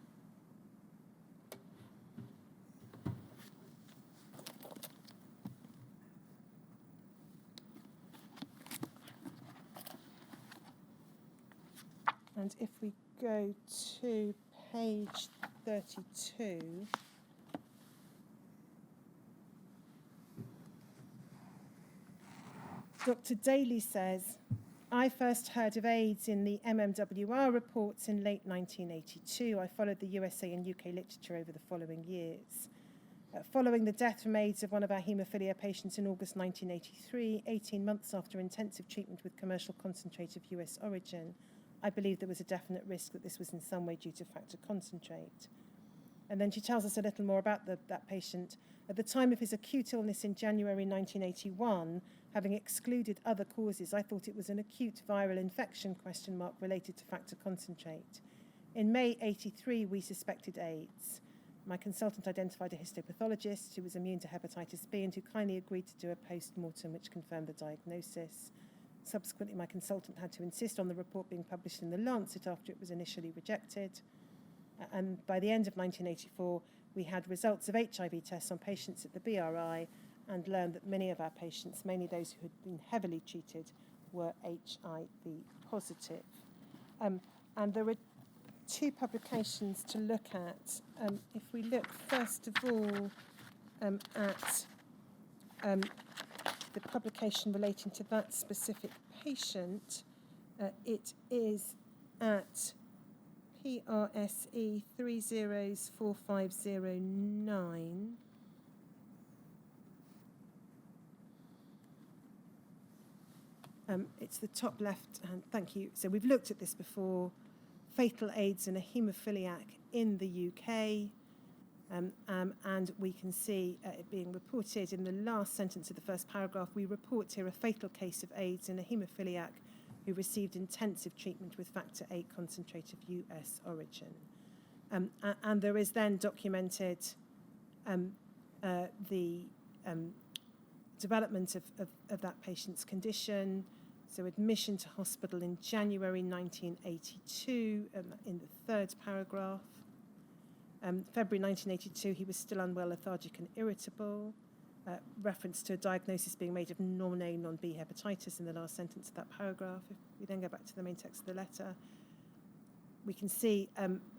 and if we go to page 32, Dr. Daly says, I first heard of AIDS in the MMWR reports in late 1982. I followed the USA and UK literature over the following years. Following the death from AIDS of one of our haemophilia patients in August 1983, 18 months after intensive treatment with commercial concentrate of US origin, I believe there was a definite risk that this was in some way due to factor concentrate. And then she tells us a little more about that patient. At the time of his acute illness in January 1981, having excluded other causes, I thought it was an acute viral infection related to factor concentrate. In May 83, we suspected AIDS. My consultant identified a histopathologist who was immune to hepatitis B and who kindly agreed to do a post-mortem which confirmed the diagnosis. Subsequently, my consultant had to insist on the report being published in The Lancet after it was initially rejected. And by the end of 1984, we had results of HIV tests on patients at the BRI and learned that many of our patients, mainly those who had been heavily treated, were HIV positive. And there were two publications to look at. If we look first of all at the publication relating to that specific patient, it is at PRSE 304509. It's the top left hand, thank you. So we've looked at this before. Fatal AIDS in a haemophiliac in the UK. And we can see it being reported in the last sentence of the first paragraph. We report here a fatal case of AIDS in a haemophiliac who received intensive treatment with factor VIII concentrate of US origin. And there is then documented the development of that patient's condition. So admission to hospital in January 1982 in the third paragraph. February 1982, he was still unwell, lethargic and irritable. Reference to a diagnosis being made of non-A, non-B hepatitis in the last sentence of that paragraph. If we then go back to the main text of the letter, we can see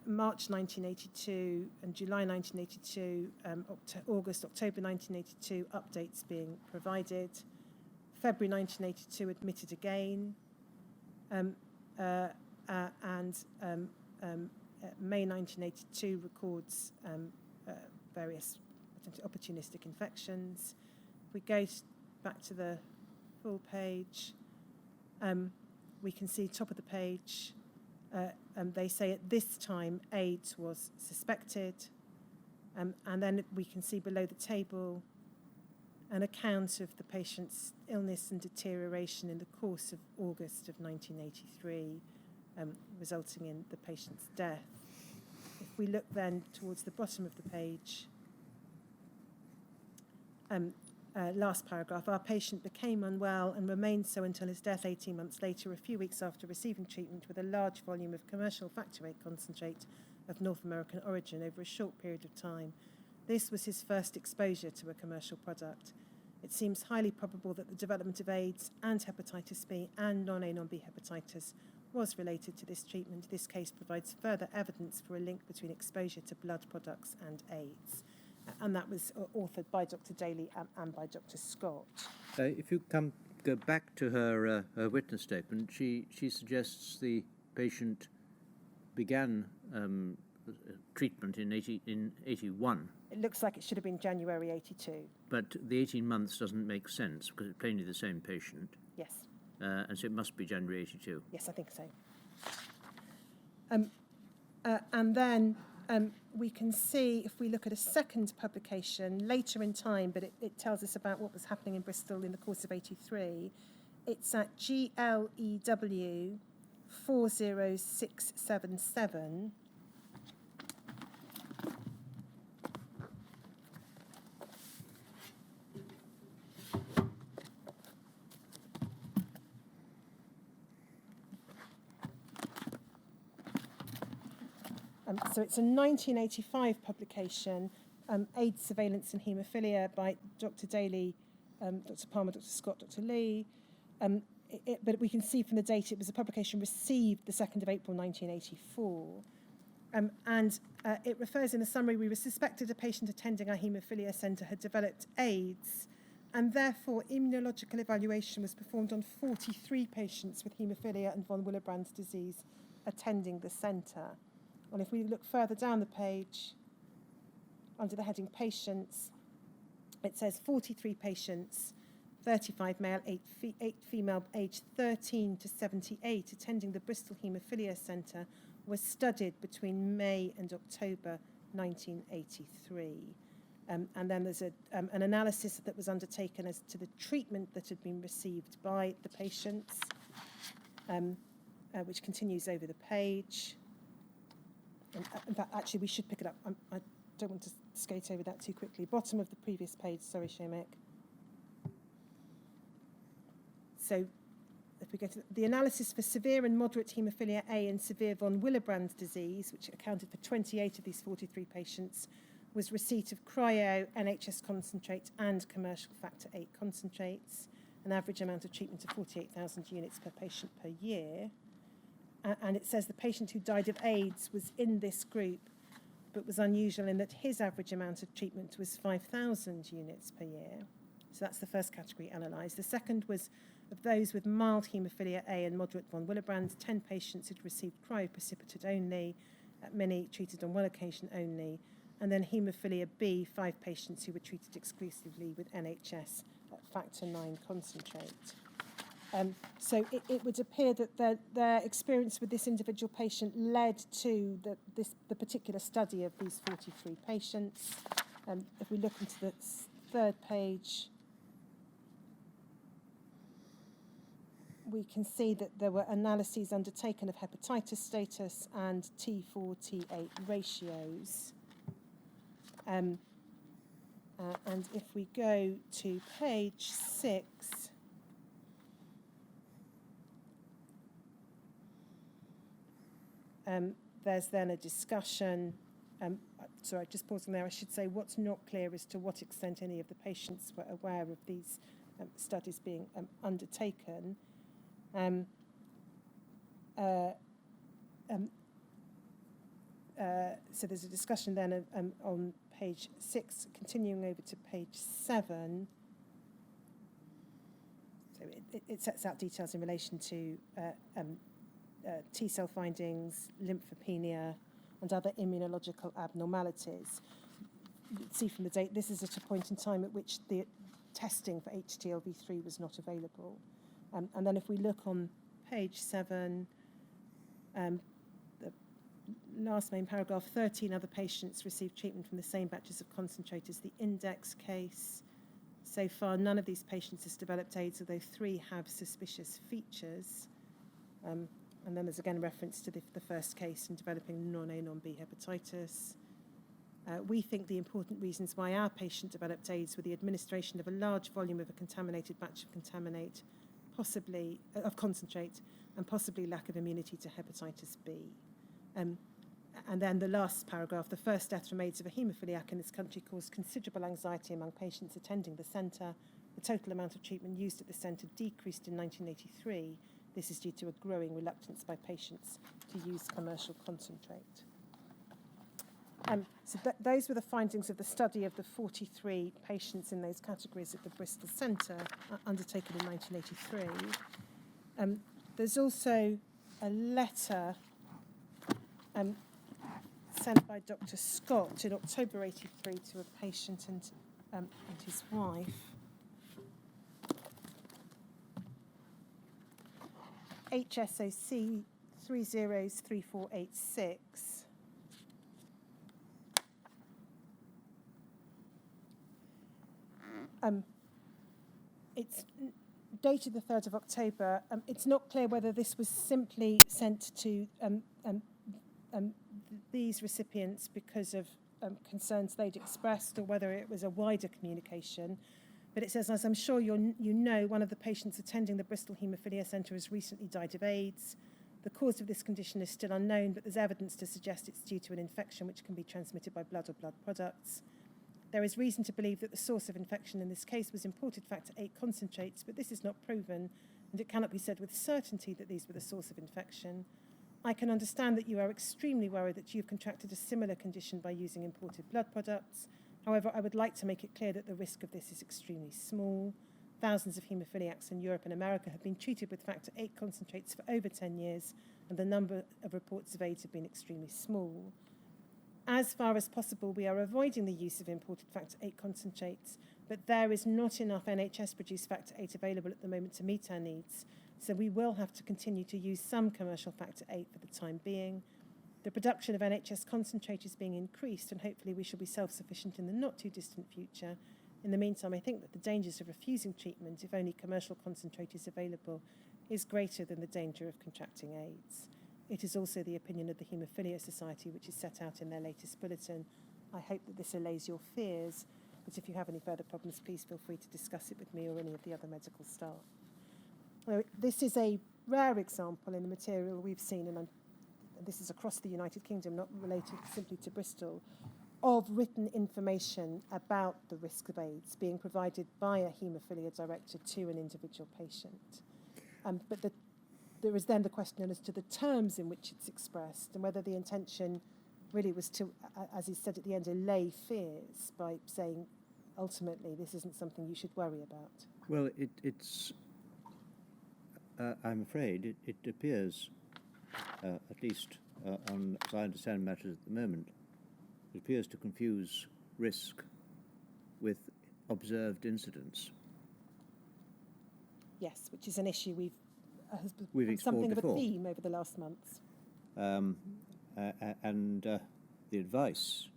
March 1982 and July 1982, August, October 1982, updates being provided. February 1982, admitted again. May 1982 records various opportunistic infections. If we go back to the full page, we can see top of the page, they say at this time AIDS was suspected, and then we can see below the table an account of the patient's illness and deterioration in the course of August of 1983, resulting in the patient's death. If we look then towards the bottom of the page, last paragraph, our patient became unwell and remained so until his death 18 months later, a few weeks after receiving treatment with a large volume of commercial factor VIII concentrate of North American origin over a short period of time. This was his first exposure to a commercial product. It seems highly probable that the development of AIDS and hepatitis B and non-A, non-B hepatitis was related to this treatment. This case provides further evidence for a link between exposure to blood products and AIDS. And that was authored by Dr. Daly and by Dr. Scott. If you go back to her witness statement, she suggests the patient began treatment in 81. It looks like it should have been January 82. But the 18 months doesn't make sense because it's plainly the same patient. Yes. And so it must be January 82. Yes, I think so. And then we can see, if we look at a second publication later in time, but it tells us about what was happening in Bristol in the course of 83. It's at GLEW 40677. So it's a 1985 publication, AIDS Surveillance and Haemophilia by Dr. Daly, Dr. Palmer, Dr. Scott, Dr. Lee. But we can see from the date it was a publication received the 2nd of April 1984. And it refers in the summary, we suspected a patient attending our haemophilia centre had developed AIDS, and therefore immunological evaluation was performed on 43 patients with haemophilia and von Willebrand's disease attending the centre. And if we look further down the page, under the heading Patients, it says 43 patients, 35 male, 8 female, aged 13 to 78, attending the Bristol Haemophilia Centre, was studied between May and October 1983. And then there's an analysis that was undertaken as to the treatment that had been received by the patients, which continues over the page. In fact, actually, we should pick it up. I don't want to skate over that too quickly. Bottom of the previous page, sorry, Shemek. So if we go to the analysis for severe and moderate haemophilia A and severe von Willebrand disease, which accounted for 28 of these 43 patients, was receipt of cryo, NHS concentrate and commercial factor VIII concentrates, an average amount of treatment of 48,000 units per patient per year. And it says the patient who died of AIDS was in this group, but was unusual in that his average amount of treatment was 5,000 units per year. So that's the first category analysed. The second was of those with mild haemophilia A and moderate von Willebrand, 10 patients had received cryoprecipitate only, many treated on one occasion only, and then haemophilia B, 5 patients who were treated exclusively with NHS factor 9 concentrate. So it would appear that their experience with this individual patient led to the particular study of these 43 patients. If we look into the third page, we can see that there were analyses undertaken of hepatitis status and T4-T8 ratios. And if we go to page 6, there's then a discussion. Sorry, just pausing there. I should say what's not clear as to what extent any of the patients were aware of these studies being undertaken. So there's a discussion then on page 6, continuing over to page 7. So it sets out details in relation to T-cell findings, lymphopenia, and other immunological abnormalities. You can see from the date, this is at a point in time at which the testing for HTLV3 was not available. And then if we look on page 7, the last main paragraph, 13 other patients received treatment from the same batches of concentrate as the index case. So far, none of these patients has developed AIDS, although 3 have suspicious features. And then there's again reference to the first case in developing non-A, non-B hepatitis. We think the important reasons why our patient developed AIDS were the administration of a large volume of a contaminated batch of concentrate, and possibly lack of immunity to hepatitis B. And then the last paragraph, the first death from AIDS of a haemophiliac in this country caused considerable anxiety among patients attending the centre. The total amount of treatment used at the centre decreased in 1983. This is due to a growing reluctance by patients to use commercial concentrate. So those were the findings of the study of the 43 patients in those categories at the Bristol Centre, undertaken in 1983. There's also a letter sent by Dr. Scott in October 83 to a patient and his wife. HSOC 303486. It's dated the 3rd of October. It's not clear whether this was simply sent to these recipients because of concerns they'd expressed, or whether it was a wider communication. But it says, as I'm sure you know, one of the patients attending the Bristol Haemophilia Centre has recently died of AIDS. The cause of this condition is still unknown, but there's evidence to suggest it's due to an infection which can be transmitted by blood or blood products. There is reason to believe that the source of infection in this case was imported factor 8 concentrates, but this is not proven, and it cannot be said with certainty that these were the source of infection. I can understand that you are extremely worried that you've contracted a similar condition by using imported blood products. However, I would like to make it clear that the risk of this is extremely small. Thousands of haemophiliacs in Europe and America have been treated with factor 8 concentrates for over 10 years, and the number of reports of AIDS have been extremely small. As far as possible, we are avoiding the use of imported factor 8 concentrates, but there is not enough NHS-produced factor 8 available at the moment to meet our needs, so we will have to continue to use some commercial factor 8 for the time being. The production of NHS concentrate is being increased, and hopefully we shall be self-sufficient in the not-too-distant future. In the meantime, I think that the dangers of refusing treatment, if only commercial concentrate is available, is greater than the danger of contracting AIDS. It is also the opinion of the Haemophilia Society, which is set out in their latest bulletin. I hope that this allays your fears, but if you have any further problems, please feel free to discuss it with me or any of the other medical staff. Well, this is a rare example in the material we've seen, and this is across the United Kingdom, not related simply to Bristol, of written information about the risk of AIDS being provided by a haemophilia director to an individual patient. But there is then the question as to the terms in which it's expressed and whether the intention really was to, as is said at the end, allay fears by saying, ultimately, this isn't something you should worry about. Well, it's I'm afraid, it appears, at least on, as I understand matters at the moment, it appears to confuse risk with observed incidents. Yes, which is an issue has We've become something explored of a before. theme over the last months. And the advice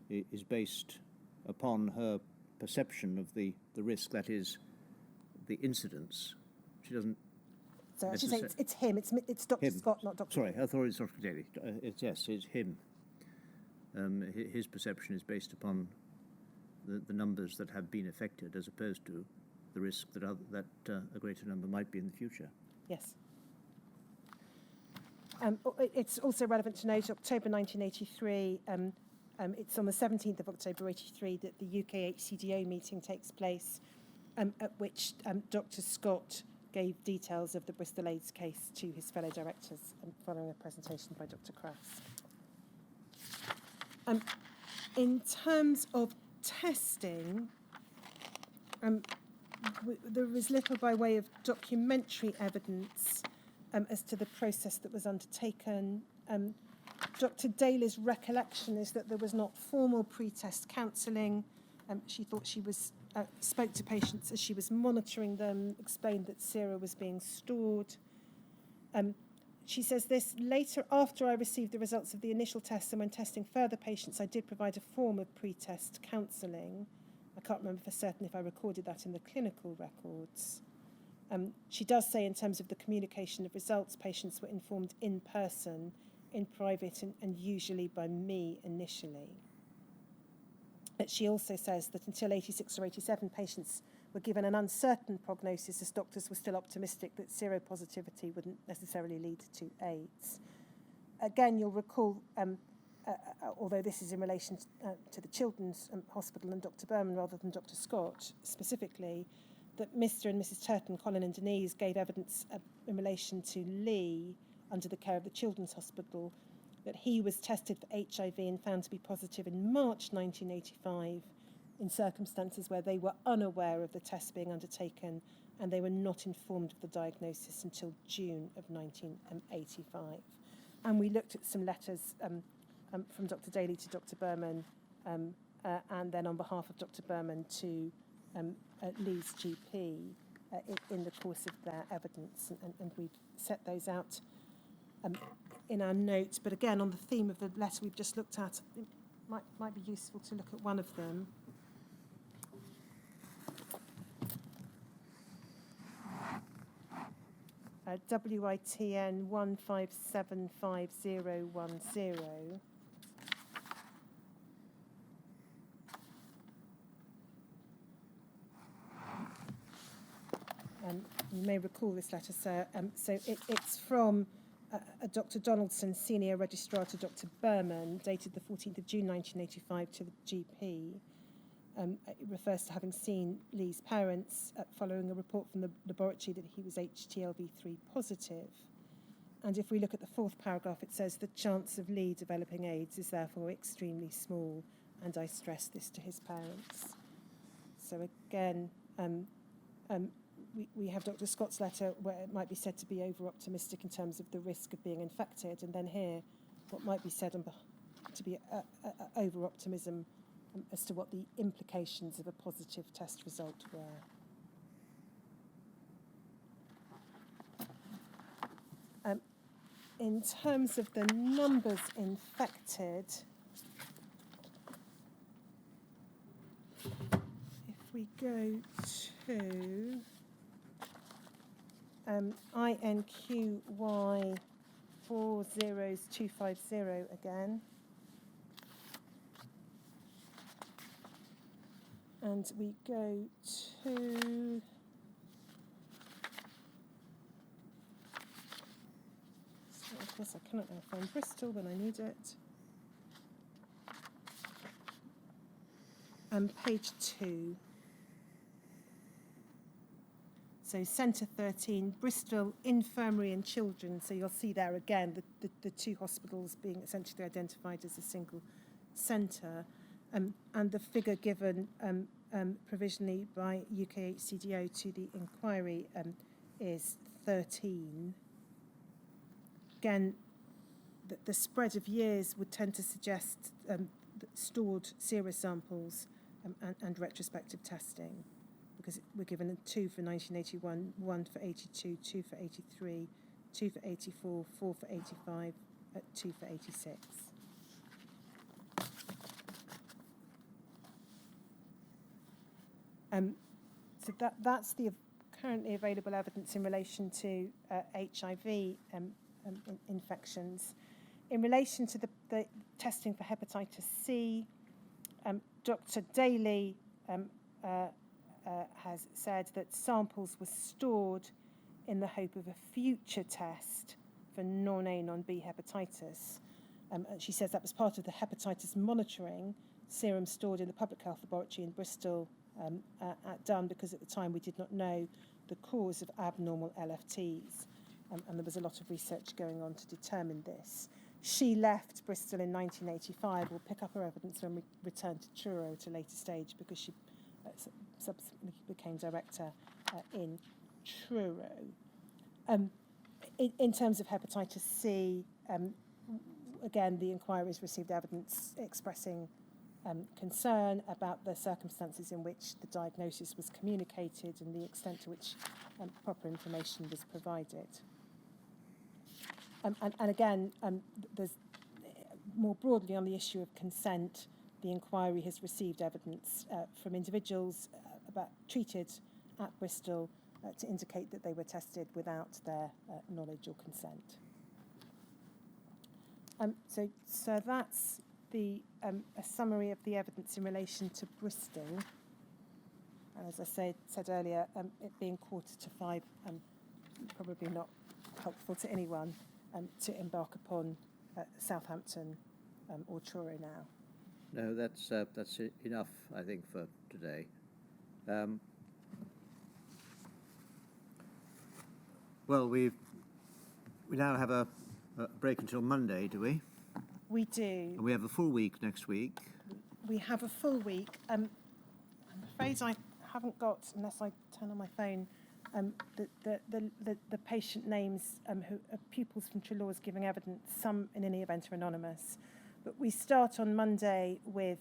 is based upon her perception of the risk, that is, the incidence. She doesn't. So I should say it's him. It's Dr. Him. Scott, not Dr. Sorry, I thought it was Dr. Daly. It's him. His perception is based upon the numbers that have been affected, as opposed to the risk that a greater number might be in the future. Yes. It's also relevant to note, October 1983, it's on the 17th of October 83 that the UK HCDO meeting takes place, at which Dr. Scott gave details of the Bristol AIDS case to his fellow directors, following a presentation by Dr. Krask. In terms of testing, there is little by way of documentary evidence as to the process that was undertaken. Dr. Daly's recollection is that there was not formal pre-test counselling. She thought she spoke to patients as she was monitoring them, explained that sera was being stored. She says this: later, after I received the results of the initial tests and when testing further patients, I did provide a form of pre-test counselling. I can't remember for certain if I recorded that in the clinical records. She does say, in terms of the communication of results, patients were informed in person, in private, and usually by me initially. But she also says that until 86 or 87, patients were given an uncertain prognosis, as doctors were still optimistic that seropositivity wouldn't necessarily lead to AIDS. Again, you'll recall, although this is in relation to the Children's Hospital and Dr. Berman rather than Dr. Scott specifically, that Mr. and Mrs. Turton, Colin and Denise, gave evidence in relation to Lee under the care of the Children's Hospital, that he was tested for HIV and found to be positive in March 1985 in circumstances where they were unaware of the test being undertaken and they were not informed of the diagnosis until June of 1985. And we looked at some letters from Dr. Daly to Dr. Berman and then on behalf of Dr. Berman to Lee's GP in the course of their evidence, and we've set those out in our notes. But again, on the theme of the letter we've just looked at, it might be useful to look at one of them. WITN 1575010. You may recall this letter, sir. So it's from Dr. Donaldson, Senior Registrar, to Dr. Berman, dated the 14th of June 1985 to the GP. It refers to having seen Lee's parents following a report from the laboratory that he was HTLV3 positive. And if we look at the fourth paragraph, it says the chance of Lee developing AIDS is therefore extremely small, and I stress this to his parents. So again, we have Dr. Scott's letter where it might be said to be over-optimistic in terms of the risk of being infected, and then here what might be said to be over-optimism as to what the implications of a positive test result were. In terms of the numbers infected, if we go to INQY 40250 again, and we go to of course I cannot now find Bristol when I need it. Page 2. So Centre 13, Bristol Infirmary and Children. So you'll see there again the two hospitals being essentially identified as a single centre. And the figure given provisionally by UKHCDO to the inquiry is 13. Again, the spread of years would tend to suggest that stored sera samples and retrospective testing, because we're given 2 for 1981, 1 for 82, 2 for 83, 2 for 84, 4 for 85, 2 for 86. So that's the currently available evidence in relation to HIV infections. In relation to the testing for hepatitis C, Dr. Daly has said that samples were stored in the hope of a future test for non-A, non-B hepatitis. She says that was part of the hepatitis monitoring serum stored in the Public Health Laboratory in Bristol at Dunn, because at the time we did not know the cause of abnormal LFTs, and there was a lot of research going on to determine this. She left Bristol in 1985. We'll pick up her evidence when we return to Truro at a later stage, because she subsequently became director in Truro. In terms of hepatitis C, again, the inquiries received evidence expressing concern about the circumstances in which the diagnosis was communicated and the extent to which proper information was provided. And again, there's more broadly on the issue of consent, the inquiry has received evidence from individuals treated at Bristol to indicate that they were tested without their knowledge or consent. So that's a summary of the evidence in relation to Bristol. And as I said earlier, it being 4:45, probably not helpful to anyone to embark upon Southampton or Truro now. No, that's enough, I think, for today. Well, we now have a break until Monday, do we? We do. And we have a full week next week. We have a full week. I'm afraid I haven't got, unless I turn on my phone, the patient names who are pupils from Trelaws giving evidence. Some, in any event, are anonymous. But we start on Monday with,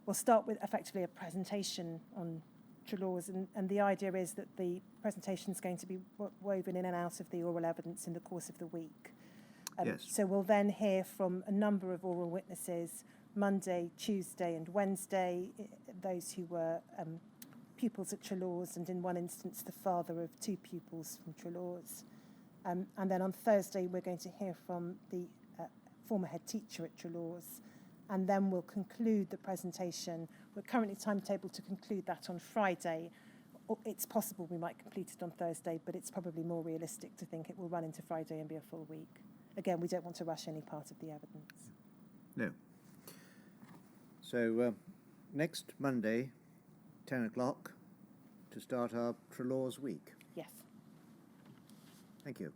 we'll start with effectively a presentation on Trelaws, and the idea is that the presentation is going to be woven in and out of the oral evidence in the course of the week. Yes. So we'll then hear from a number of oral witnesses Monday, Tuesday and Wednesday, those who were pupils at Trelaws, and in one instance the father of 2 pupils from Trelaws. And then on Thursday we're going to hear from the former head teacher at Trelaws, and then we'll conclude the presentation. We're currently timetabled to conclude that on Friday. It's possible we might complete it on Thursday, but it's probably more realistic to think it will run into Friday and be a full week. Again, we don't want to rush any part of the evidence. No. So next Monday, 10 o'clock, to start our Trelaws week. Yes. Thank you.